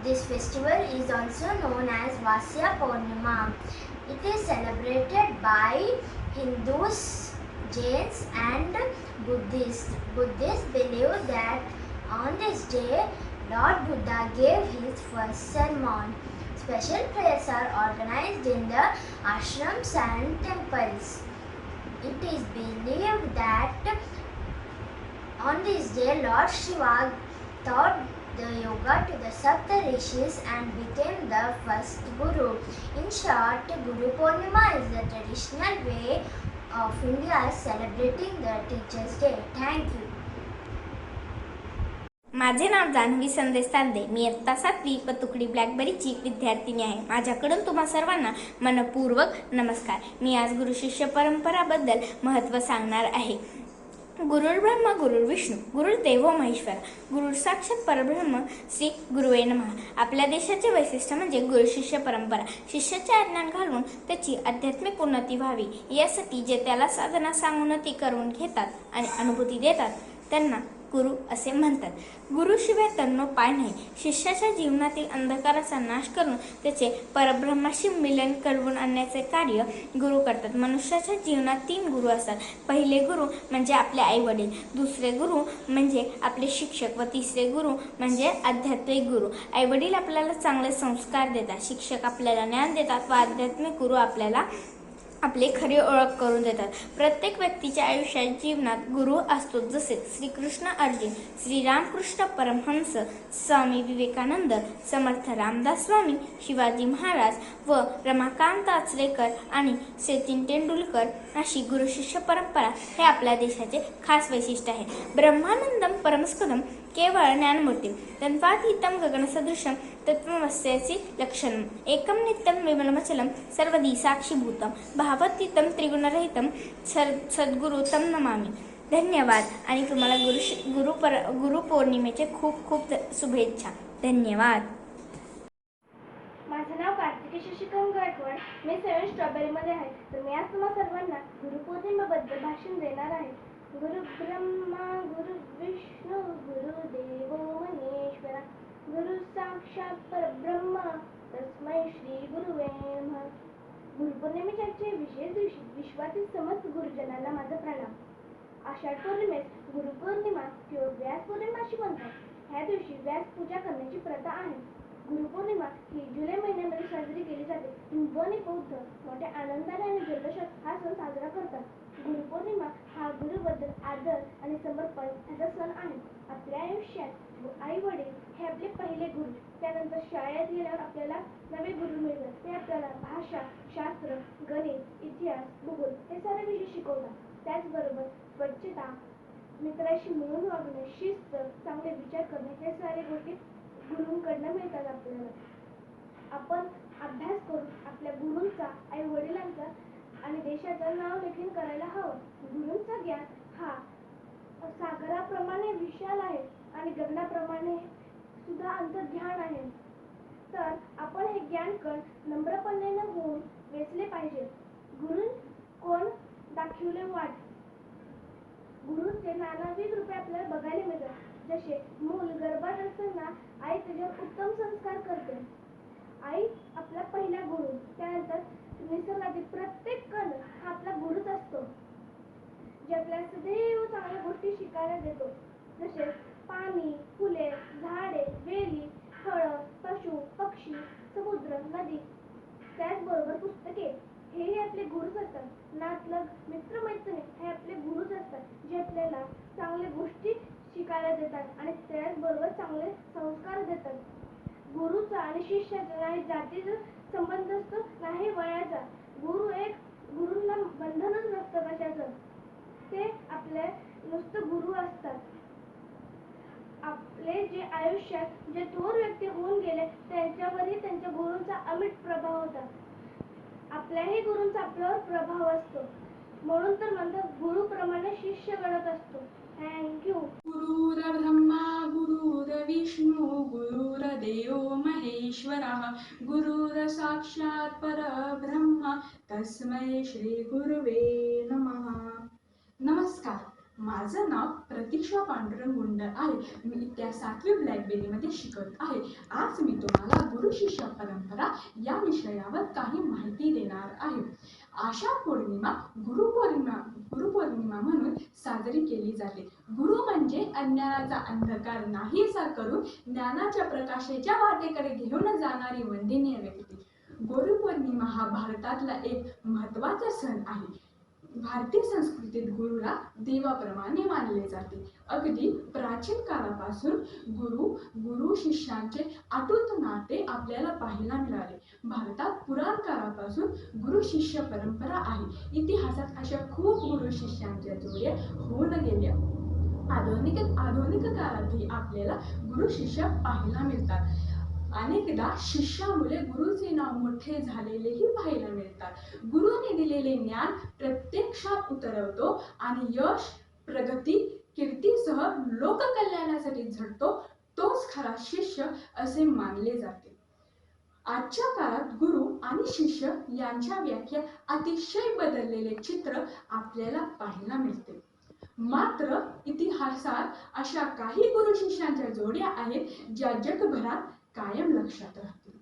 This festival is also known as Vasya Purnima. It is celebrated by Hindus, Jains and Buddhists. Buddhists believe that on this day, Lord Buddha gave his first sermon. Special prayers are organized in the ashrams and temples. It is believed that on this day, Lord Shiva taught the yoga to the Sapta Rishis and became the first Guru. In short, Guru Purnima is the traditional way of India celebrating the Teachers' Day. Thank you. माझे नाव जान्हवी संदेश सांदे. मी इयत्ता 7वी पतुकडी ब्लॅकबेरीची विद्यार्थिनी आहे. माझ्याकडून तुम्हा सर्वांना मनपूर्वक नमस्कार. मी आज गुरु शिष्य परंपराबद्दल महत्त्व सांगणार आहे. गुरुर् ब्रह्मा गुरुर् विष्णू गुरुर्देव महेश्वरा गुरुर साक्षात परब्रह्म श्री गुरुवे नमः. आपल्या देशाचे वैशिष्ट्य म्हणजे गुरु शिष्य परंपरा. शिष्याचे आज्ञा घालून त्याची आध्यात्मिक उन्नती व्हावी यासाठी जे त्याला साधना सांगोन्नती करून घेतात आणि अनुभूती देतात त्यांना गुरु असे म्हणतात. गुरुशिवाय तन्नो पाय नाही. शिष्याच्या जीवनातील अंधकाराचा नाश करून त्याचे परब्रह्माशी मिलन करवून आणण्याचे कार्य गुरु करतात. मनुष्याच्या जीवनात 3 गुरु असतात. पहिले गुरु म्हणजे आपले आई वडील, दुसरे गुरु म्हणजे आपले शिक्षक व तिसरे गुरु म्हणजे आध्यात्मिक गुरु. आई वडील आपल्याला चांगले संस्कार देतात, शिक्षक आपल्याला ज्ञान देतात व आध्यात्मिक गुरु आपल्याला आपली खरी ओळख करून देतात. प्रत्येक व्यक्तीच्या आयुष्यात जीवनात गुरु असतो. जसे श्रीकृष्ण अर्जुन, श्रीरामकृष्ण परमहंस, स्वामी विवेकानंद, समर्थ रामदास स्वामी, शिवाजी महाराज व रमाकांत आचरेकर आणि सचिन तेंडुलकर अशी गुरुशिष्य परंपरा हे आपल्या देशाचे खास वैशिष्ट्य आहे. ब्रह्मानंदम परमस्कदम केवळ ज्ञानमूर्ती तन्वातीतं गगनसदृशं तत्त्वमस्यासि लक्षणम् एकं नित्यं विमलमचलं सर्वदी साक्षीभूतं भावातीतं त्रिगुणरहितं सद्गुरु तं नमामि. धन्यवाद आणि तुम्हाला गुरुपौर्णिमेचे खूप खूप शुभेच्छा. धन्यवाद. माझं नाव कार्तिकी शशिकांत गायकवाड. मी 7 स्ट्रॉबेरीमध्ये आहे. तर मी आज तुम्हा सर्वांना गुरुपौर्णिमेबद्दल भाषण देणार आहे. गुरु ब्रह्मा गुरु विष्णू गुरुदेवो महेश्वरा गुरु साक्षात परब्रह्म तस्मै श्री गुरुवे नमः. गुरुपौर्णिमेच्या आजच्या विशेष दिवशी विश्वातील समस्त गुरुजनांना माझा प्रणाम. आषाढ पौर्णिमेस गुरुपौर्णिमा किंवा व्यास पौर्णिमा अशी म्हणतात. ह्या दिवशी व्यास पूजा करण्याची प्रथा आहे. गुरुपौर्णिमा ही जुलै महिन्यामध्ये साजरी केली जाते. हिंदू आणि बौद्ध मोठ्या आनंदाने आणि जल्लोषात हा सण साजरा करतात. गुरुपौर्णिमा हा गुरुबद्दल आदर आणि समर्पण याचा सण आहे. आपल्या आयुष्यात आई वडील हे आपले पहिले गुरु. त्यानंतर शाळेत गेल्यावर आपल्याला नवे गुरु मिळतात. ते आपल्याला भाषा, शास्त्र, गणित, इतिहास, भूगोल हे सारे विषय शिकवतात. त्याचबरोबर स्वच्छता, मित्राशी मिळून वागणे, शिस्त, चांगले विचार करणे हे सारे गोष्टी गुरूंकडनं मिळतात आपल्याला. आपण अभ्यास करून आपल्या गुरूंचा, आई वडिलांचा आणि देशाचं नाव लेखन करायला हवं. गुरूंचा ज्ञान हा सागराप्रमाणे विशाल आहे आणि गगनाप्रमाणे सुद्धा अंतर्ज्ञान आहे. तर आपण हे ज्ञान कण नम्रपणे होऊन वेचले पाहिजे. गुरु कोण दाखवले वाट. गुरूंचे नानाविध रूपे आपल्याला बघायला मिळतात. जसे मूल गर्भात असताना आई त्याच्यावर उत्तम संस्कार करते. आई आपला पहिला गुरु. त्यानंतर निसर्गातील प्रत्येक कण हा आपला गुरुच असतो, जे आपल्याला सदैव चांगल्या गोष्टी शिकायला देतो. जसे पाणी, फुले, झाडे, वेली, फळं, पशु, पक्षी, समुद्र, नदी. त्याचबरोबर पुस्तके हेही आपले गुरुच असतात. नातलग, मित्रमैत्रिणी हे आपले गुरुच असतात, जे आपल्याला चांगल्या गोष्टी शिकायला देतात आणि त्याचबरोबर चांगले संस्कार देतात. गुरुचा आणि शिष्याचा नाही जातीचा संबंध असतो, नाही वयाचा. गुरुला बंधनच नसतं कशाचं. ते आपले नुसतं गुरु असतात. आपले जे आयुष्यात जे थोर व्यक्ती होऊन गेले त्यांच्यावरही त्यांच्या गुरूंचा अमिट प्रभाव होता. आपल्याही गुरूंचा आपल्यावर प्रभाव असतो. म्हणून तर म्हणतात गुरुप्रमाणे शिष्य घडत असतो. थँक्यू. गुरुर्ब्रह्मा गुरुर्विष्णू गुरुर्देवो महेश्वरः गुरुर साक्षात परब्रह्म तस्मै श्री गुरुवे नमः. नमस्कार, माझं नाव प्रतीक्षा पांडुरंग गुंड आहे. मी इत्या 7वी ब्लॅकबेरीमध्ये शिकत आहे. आज मी तुम्हाला गुरु शिष्य परंपरा या विषयावर काही माहिती देणार आहे. आषाढ पौर्णिमा गुरुपौर्णिमा म्हणून साजरी केली जाते. गुरु म्हणजे अज्ञानाचा अंधकार नाहीसा करून ज्ञानाच्या प्रकाशाच्या वाटेकडे घेऊन जाणारी वंदनीय व्यक्ती. गुरुपौर्णिमा हा भारतातला एक महत्त्वाचा सण आहे. भारतीय संस्कृतीत गुरुला देवाप्रमाणे मानले जाते. अगदी प्राचीन काळापासून गुरु शिष्यांचे अतूट नाते आपल्याला पाहायला मिळाले. भारतात पुराण काळापासून गुरु शिष्य परंपरा आहे. इतिहासात अशा खूप गुरु शिष्यांच्या जोड्या होऊन गेल्या. आधुनिक काळातही आपल्याला गुरु शिष्य पाहायला मिळतात. अनेकदा शिष्यामुळे गुरुचे नाव मोठे झालेलेही पाहायला मिळतात. गुरुने दिलेले ज्ञान प्रत्यक्षात उतरवतो आणि यश, प्रगती, कीर्तीसह लोककल्याणासाठी झटतो. तोच खरा शिष्य असे मानले जाते. आजच्या काळात गुरु आणि शिष्य यांच्या व्याख्या अतिशय बदललेले चित्र आपल्याला पाहायला मिळते. मात्र इतिहासात अशा काही गुरु शिष्यांच्या जोड्या आहेत ज्या जगभरात कायम लक्षात राहतील.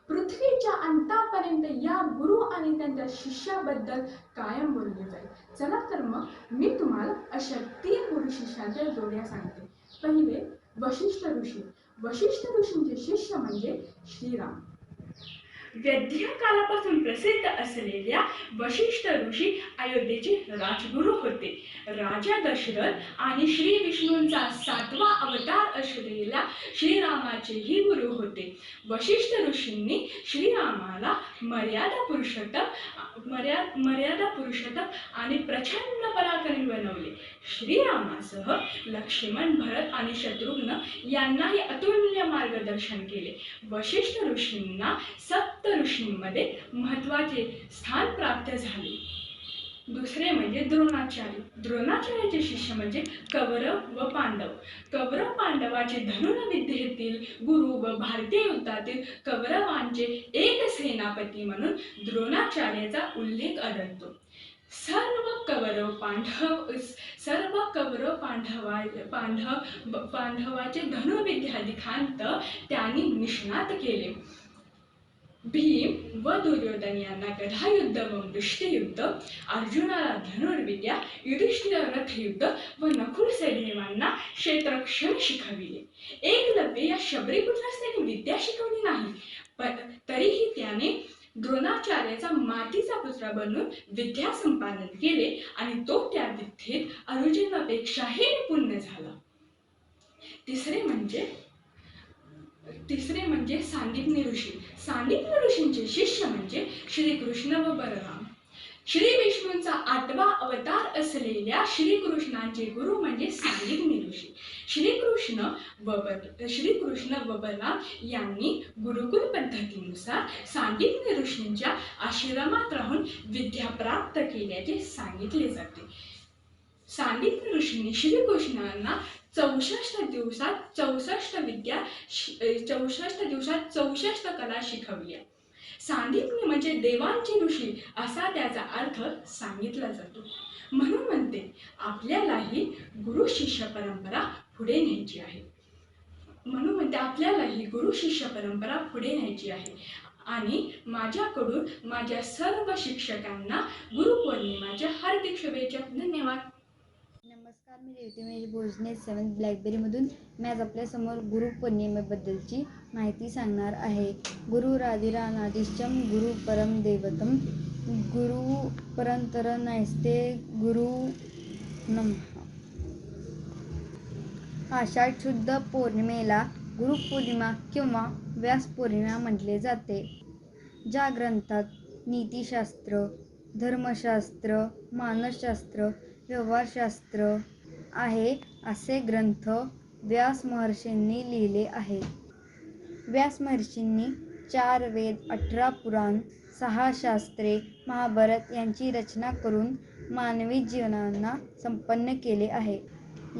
पृथ्वीच्या अंतापर्यंत या गुरु आणि त्यांच्या शिष्याबद्दल कायम बोलले जाईल. चला तर मग मी तुम्हाला अशा 3 गुरु शिष्यांच्या जोड्या सांगते. पहिले वशिष्ठ ऋषी. वशिष्ठ ऋषींचे शिष्य म्हणजे श्रीराम. वैद्य कालापासून प्रसिद्ध असलेल्या वशिष्ठ ऋषी अयोध्येचे राजगुरू होते. राजा दशरथ आणि श्री विष्णूंचा 7वा अवतार असलेल्या श्रीरामाचेही गुरु होते. वशिष्ठ ऋषींनी श्रीरामाला मर्यादा पुरुषोत्तम आणि प्रचंड पराक्रमी बनवले. श्रीरामासह लक्ष्मण, भरत आणि शत्रुघ्न यांनाही अतुल्य मार्गदर्शन केले. वशिष्ठ ऋषींना सप्त ऋषींमध्ये महत्त्वाचे स्थान प्राप्त झाले. दुसरे म्हणजे द्रोणाचार्य. द्रोणाचार्याचे शिष्य म्हणजे कौरव व पांडव. कौरव पांडवाचे धनुर्विद्येतील गुरु व भारतीय युद्धातील कौरवांचे एक सेनापती म्हणून द्रोणाचार्याचा उल्लेख आढळतो. सर्व पांडवाचे धनुर्विद्या दीक्षांत त्यांनी निष्णात केले. भीम व दुर्योधन यांना गदायुद्ध व मुष्टियुद्ध, अर्जुनाला धनुर्विद्या, युधिष्ठिर रथयुद्ध व नकुल सहदेवांना क्षेत्ररक्षण शिकविले. एकलव्य या शबरीपुत्रास त्यांनी विद्या शिकवली नाही, तरीही त्याने द्रोणाचार्याचा मातीचा पुत्र बनून विद्या संपादन केले आणि तो त्या विद्येत अर्जुनापेक्षाही निपुण झाला. तिसरे म्हणजे सांदीपनी ऋषी. सांदीपनी ऋषींचे शिष्य म्हणजे श्रीकृष्ण व बलराम. श्री विष्णूंचा 8वा अवतार असलेल्या श्रीकृष्णांचे गुरु म्हणजे सांदीपनी ऋषी. श्रीकृष्ण व बलराम यांनी गुरुकुल पद्धतीनुसार सांदीपनी ऋषींच्या आश्रमात राहून विद्या प्राप्त केल्याचे सांगितले जाते. सांदीपनी ऋषींनी श्रीकृष्णांना 64 दिवसात 64 कला शिकवल्या. सांदीपनी म्हणजे देवांचे ऋषी असा त्याचा अर्थ सांगितला जातो. म्हणून म्हणते आपल्यालाही गुरु शिष्य परंपरा पुढे न्यायची आहे. आणि माझ्याकडून माझ्या सर्व शिक्षकांना गुरुपौर्णिमेच्या हार्दिक शुभेच्छा. धन्यवाद. नमस्कार, मी रेवती महेश भोजने 7th ब्लॅकबेरीमधून. मी आज आपल्यासमोर गुरुपौर्णिमेबद्दलची माहिती सांगणार आहे. गुरुराधिरानादिश्यम गुरु परम दैवतम गुरु परंतर नैस्ते गुरु नमः. आषाढ शुद्ध पौर्णिमेला गुरुपौर्णिमा किंवा व्यास पौर्णिमा म्हटले जाते. ज्या ग्रंथात नीतिशास्त्र, धर्मशास्त्र, मानसशास्त्र, व्यवहारशास्त्र आहे असे ग्रंथ व्यास महर्षींनी लिहिले आहेत. व्यास महर्षींनी 4 वेद, 18 पुराण, 6 शास्त्रे, महाभारत यांची रचना करून मानवी जीवनांना संपन्न केले आहे.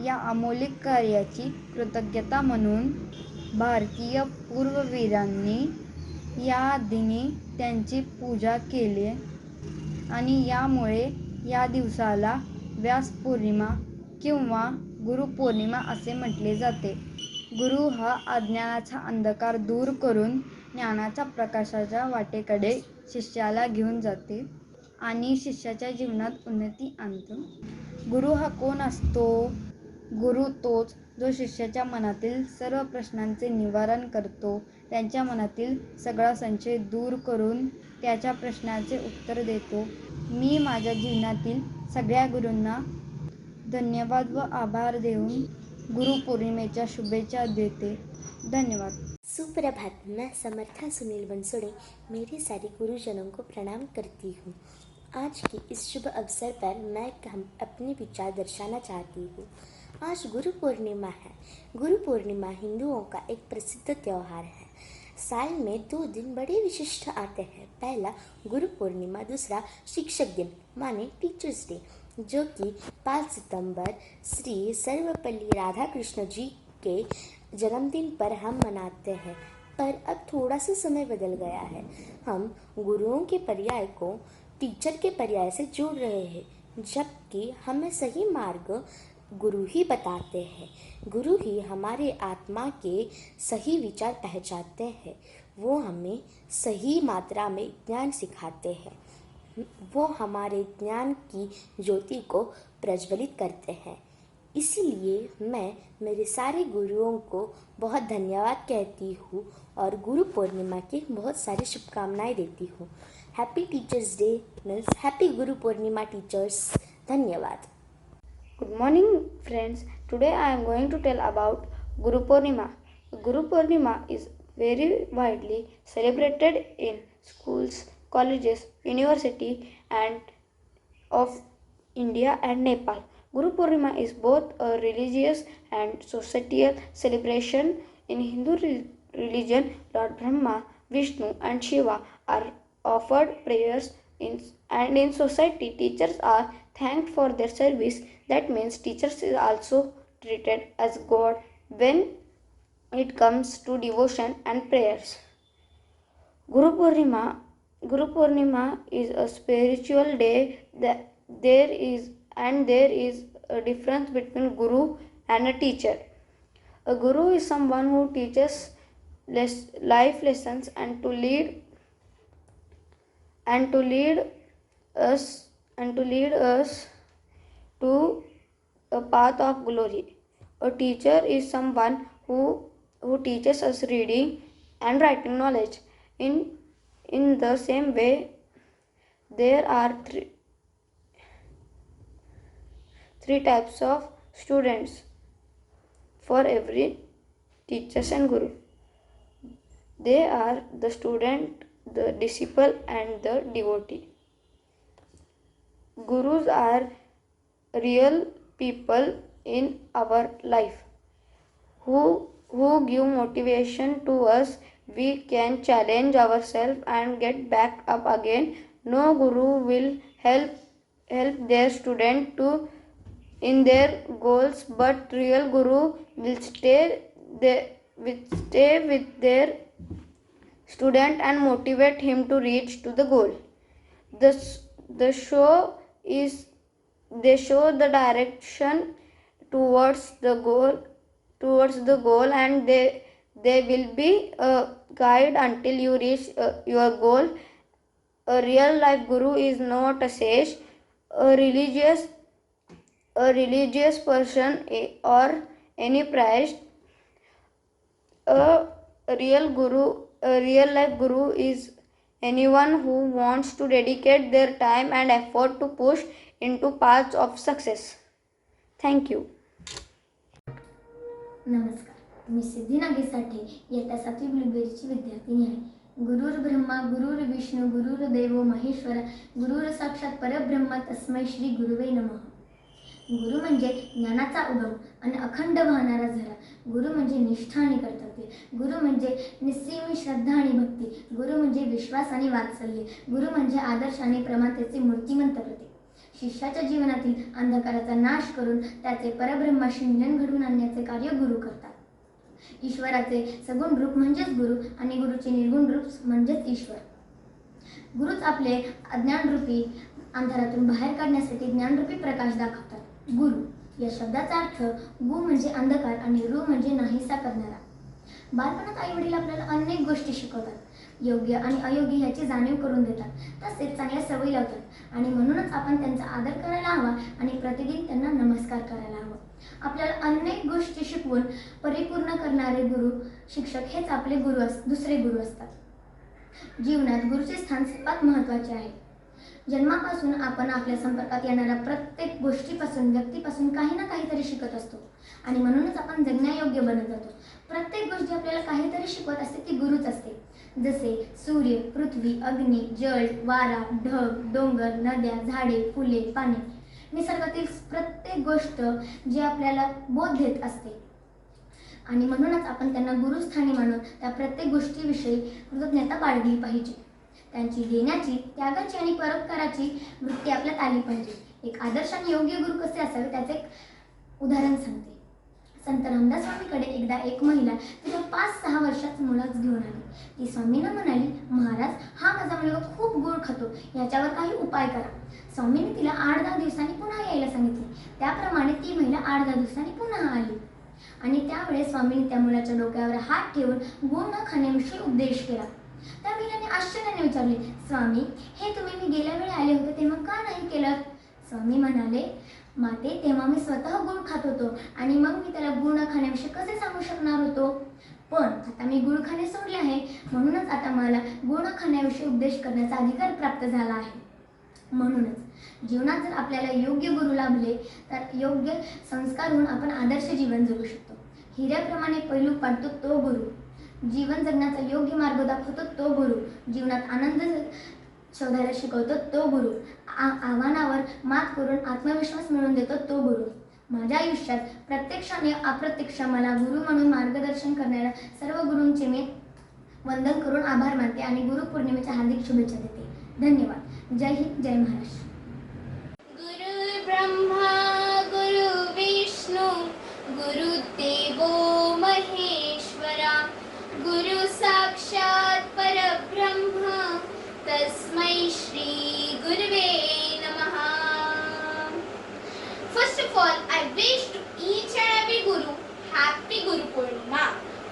या अमौलिक कार्याची कृतज्ञता म्हणून भारतीय पूर्ववीरांनी या दिनी त्यांची पूजा केली आणि यामुळे या दिवसाला व्यास पौर्णिमा किंवा गुरुपौर्णिमा असे म्हटले जाते. गुरु हा अज्ञानाचा अंधकार दूर करून ज्ञानाच्या प्रकाशाच्या वाटेकडे शिष्याला घेऊन जाते आणि शिष्याच्या जीवनात उन्नती आणतो. गुरु हा कोण असतो? गुरु तोच जो शिष्याच्या मनातील सर्व प्रश्नांचे निवारण करतो, त्यांच्या मनातील सगळा संशय दूर करून त्याच्या प्रश्नाचे उत्तर देतो. मी माझ्या जीवनातील सगळ्या गुरूंना धन्यवाद व आभार देऊन गुरुपौर्णिमेच्या शुभेच्छा देते. धन्यवाद. सुप्रभात. मैं समर्था सुनील बंसोड़े मेरे सारे गुरुजनों को प्रणाम करती हूँ. आज के इस शुभ अवसर पर मैं अपने विचार दर्शाना चाहती हूँ. आज गुरु पूर्णिमा है. गुरु पूर्णिमा हिंदुओं का एक प्रसिद्ध त्यौहार है. साल में 2 दिन बड़े विशिष्ट आते हैं. पहला गुरु पूर्णिमा, दूसरा शिक्षक दिन माने टीचर्स डे, जो कि 5 सितंबर श्री सर्वपल्ली राधाकृष्ण जी के जन्मदिन पर हम मनाते हैं. पर अब थोड़ा सा समय बदल गया है. हम गुरुओं के पर्याय को टीचर के पर्याय से जोड़ रहे हैं, जबकि हमें सही मार्ग गुरु ही बताते हैं. गुरु ही हमारे आत्मा के सही विचार पहचानते हैं. वो हमें सही मात्रा में ज्ञान सिखाते हैं. वो हमारे ज्ञान की ज्योति को प्रज्वलित करते हैं. इसीलिए मैं मेरे सारे गुरुओं को बहुत धन्यवाद कहती हूँ और गुरु पूर्णिमा की बहुत सारी शुभकामनाएं देती हूँ। Happy teachers day means happy Guru Purnima teachers. धन्यवाद। Good morning, friends. Today I am going to tell about Guru Purnima. Guru Purnima is very widely celebrated in schools, colleges, university, and of India and Nepal. Guru Purnima is both a religious and societal celebration. In Hindu religion, Lord Brahma, Vishnu, and Shiva are offered prayers, and in society, teachers are thanked for their service. That means teachers is also treated as God when it comes to devotion and prayers. Guru Purnima is a spiritual day that there is a difference between guru and a teacher. A guru is someone who teaches life lessons and to lead us to a path of glory. A teacher is someone who teaches us reading and writing knowledge. In the same way, there are three types of students for every teachers and guru. They are the student, the disciple, and the devotee. Gurus are real people in our life who give motivation to us. We can challenge ourselves and get back up again. No guru will help their student to in their goals, but real guru will stay with their student and motivate him to reach to the goal. They show the direction towards the goal, and they will be a guide until you reach your goal. A real life guru is not a sage, a religious person, or any priest. A real life guru is anyone who wants to dedicate their time and effort to push into paths of success. Thank you. नमस्कार, मी सिद्धी नागेसाठे इयत्ता 7वी ब्लूबेरीची विद्यार्थिनी आहे. गुरुर् ब्रह्मा गुरुर् विष्णू गुरुर्देव महेश्वर गुरुर् साक्षात परब्रह्म तस्मै श्री गुरुवे नमः. गुरु म्हणजे ज्ञानाचा उगम आणि अखंड वाहणारा झरा. गुरु म्हणजे निष्ठा आणि कर्तव्य. गुरु म्हणजे निस्सीम श्रद्धा आणि भक्ती. गुरु म्हणजे विश्वास आणि वात्सल्य. गुरु म्हणजे आदर्श आणि प्रमातेचे मूर्तिमंत प्रतीक. शिष्याच्या जीवनातील अंधकाराचा नाश करून त्याचे परब्रह्माशी मिलन घडवून आणण्याचे कार्य गुरु करतात. ईश्वराचे सगुण रूप म्हणजेच गुरु आणि गुरुचे निर्गुण रूप म्हणजेच ईश्वर. गुरुच आपले अज्ञानरूपी अंधारातून बाहेर काढण्यासाठी ज्ञानरूपी प्रकाश दाखवतात. गुरु या शब्दाचा अर्थ गु म्हणजे अंधकार आणि रु म्हणजे नाहीसा करणारा. बालपणात आई वडील आपल्याला अनेक गोष्टी शिकवतात, योग्य आणि अयोग्य याची जाणीव करून देतात, तसेच चांगल्या सवयी लावतात आणि म्हणूनच आपण त्यांचा आदर करायला हवा आणि प्रतिदिन त्यांना नमस्कार करायला हवा. आपल्याला अनेक गोष्टी शिकवून परिपूर्ण करणारे गुरु शिक्षक हेच आपले दुसरे गुरु असतात. जीवनात गुरुचे स्थान सर्वात महत्त्वाचे आहे. जन्मापासून आपण आपल्या संपर्कात येणाऱ्या प्रत्येक गोष्टीपासून व्यक्तीपासून काही ना काहीतरी शिकत असतो आणि म्हणूनच आपण जगण्यायोग्य बनत जातो. प्रत्येक गोष्टी आपल्याला काहीतरी शिकवत असते ती गुरुच असते. जसे सूर्य, पृथ्वी, अग्नी, जल, वारा, ढग, डोंगर, नद्या, झाडे, फुले, पाने, निसर्गातील प्रत्येक गोष्ट जी आपल्याला बोध देत असते आणि म्हणूनच आपण त्यांना गुरुस्थानी मानून त्या प्रत्येक गोष्टीविषयी कृतज्ञता बाळगली पाहिजे. त्यांची देण्याची, त्यागाची आणि परोपकाराची वृत्ती आपल्यात आली पाहिजे. एक आदर्श आणि योग्य गुरु कसे असावे त्याचे एक उदाहरण सांगते. संत रामदास स्वामीकडे एकदा एक महिला तिला 5-6 वर्षाचं मुलंच घेऊन आली. ती स्वामींना म्हणाली, महाराज, हा माझा मुलगा खूप गोड खातो, याच्यावर काही उपाय करा. स्वामींनी तिला 8-10 दिवसांनी पुन्हा यायला सांगितले. त्याप्रमाणे ती महिला 8-10 दिवसांनी पुन्हा आली आणि त्यावेळेस स्वामींनी त्या मुलाच्या डोक्यावर हात ठेवून गोड न खाण्याविषयी उपदेश केला. त्या महिलाने आश्चर्याने विचारले, स्वामी, हे तुम्ही मी गेल्या वेळी आले होते तेव्हा का नाही केलं? स्वामी म्हणाले, माते तेव्हा मी स्वतः गुळ खात होतो आणि मग मी त्याला गुळ न खाण्याविषयी कसे सांगू शकणार होतो. पण आता मी गुळ खाणे सोडले आहे, म्हणूनच आता मला गुळ न खाण्याविषयी उपदेश करण्याचा अधिकार प्राप्त झाला आहे. म्हणूनच जीवनात जर आपल्याला योग्य गुरु लाभले तर योग्य संस्कार होऊन आपण आदर्श जीवन जगू शकतो. हिऱ्याप्रमाणे पैलू पाडतो तो गुरु, जीवन जगण्याचा योग्य मार्ग दाखवतो तो गुरु, जीवनात आनंद शोधायला शिकवतो तो गुरु, आव्हानावर मात करून आत्मविश्वास मिळवून देतो तो गुरु. माझ्या आयुष्यात प्रत्यक्षाने अप्रत्यक्ष मला गुरु म्हणून मार्गदर्शन करणाऱ्या सर्व गुरूंचे मी वंदन करून आभार मानते आणि गुरुपौर्णिमेच्या हार्दिक शुभेच्छा देते. धन्यवाद. जय हिंद, जय महाराष्ट्र. गुरु ब्रह्मा गुरु विष्णु गुरुदेवो महेश्वरा गुरु साक्षात परब्रह्म तस्मै श्री गुरवे नमः. First of all, I wish to each and every Guru Happy Guru Purnima.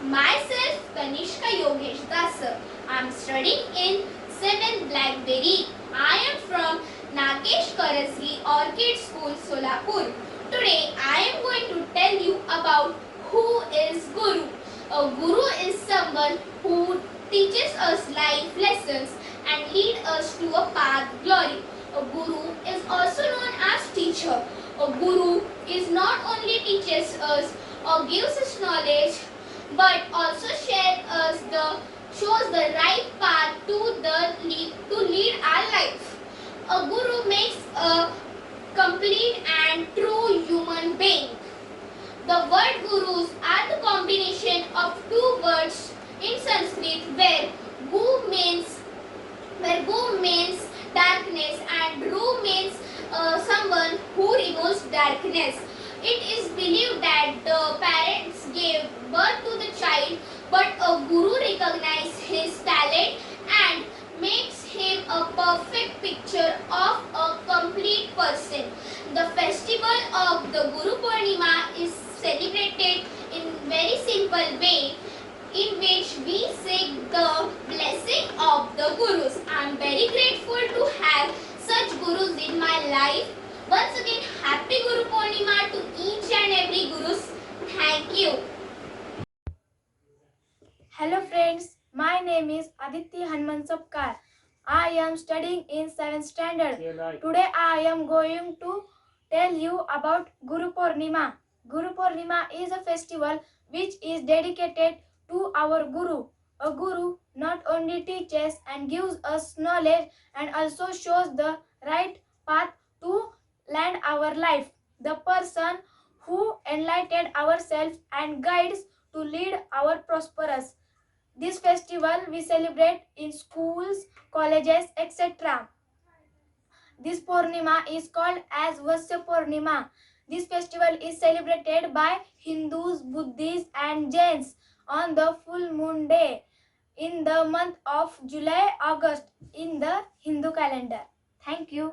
Myself, Kanishka Yogesh Dasa. I am studying in 7th Blackberry. I am from Nagesh Karasli Orchid School, Solapur. Today, I am going to tell you about who is Guru. A Guru is someone who teaches us life lessons and lead us to a path glory. A Guru is also known as teacher. A Guru is not only teaches us or gives us knowledge, but also shows the right path to lead our life. A Guru makes a complete and true human being. The word Gurus are the combination of two words in Sanskrit where Gu means darkness and Ru means someone who removes darkness. It is believed that the parents gave birth to the child, but a guru recognizes his talent and makes him a perfect picture of a complete person. The festival of the Guru Purnima is celebrated in very simple way, in which we seek the blessing of the Gurus. I am very grateful to have such Gurus in my life. Once again, Happy Guru Purnima to each and every Gurus. Thank you. Hello friends, my name is Aditi Hanuman Sapkar. I am studying in 7th standard. Today I am going to tell you about Guru Purnima. Guru Purnima is a festival which is dedicated to our Guru. A Guru not only teaches and gives us knowledge and also shows the right path to land our life. The person who enlightened ourselves and guides to lead our prosperous. This festival we celebrate in schools, colleges, etc. This Purnima is called as Vasya Purnima. This festival is celebrated by Hindus, Buddhists and Jains on the full moon day in the month of July-August in the Hindu calendar. Thank you.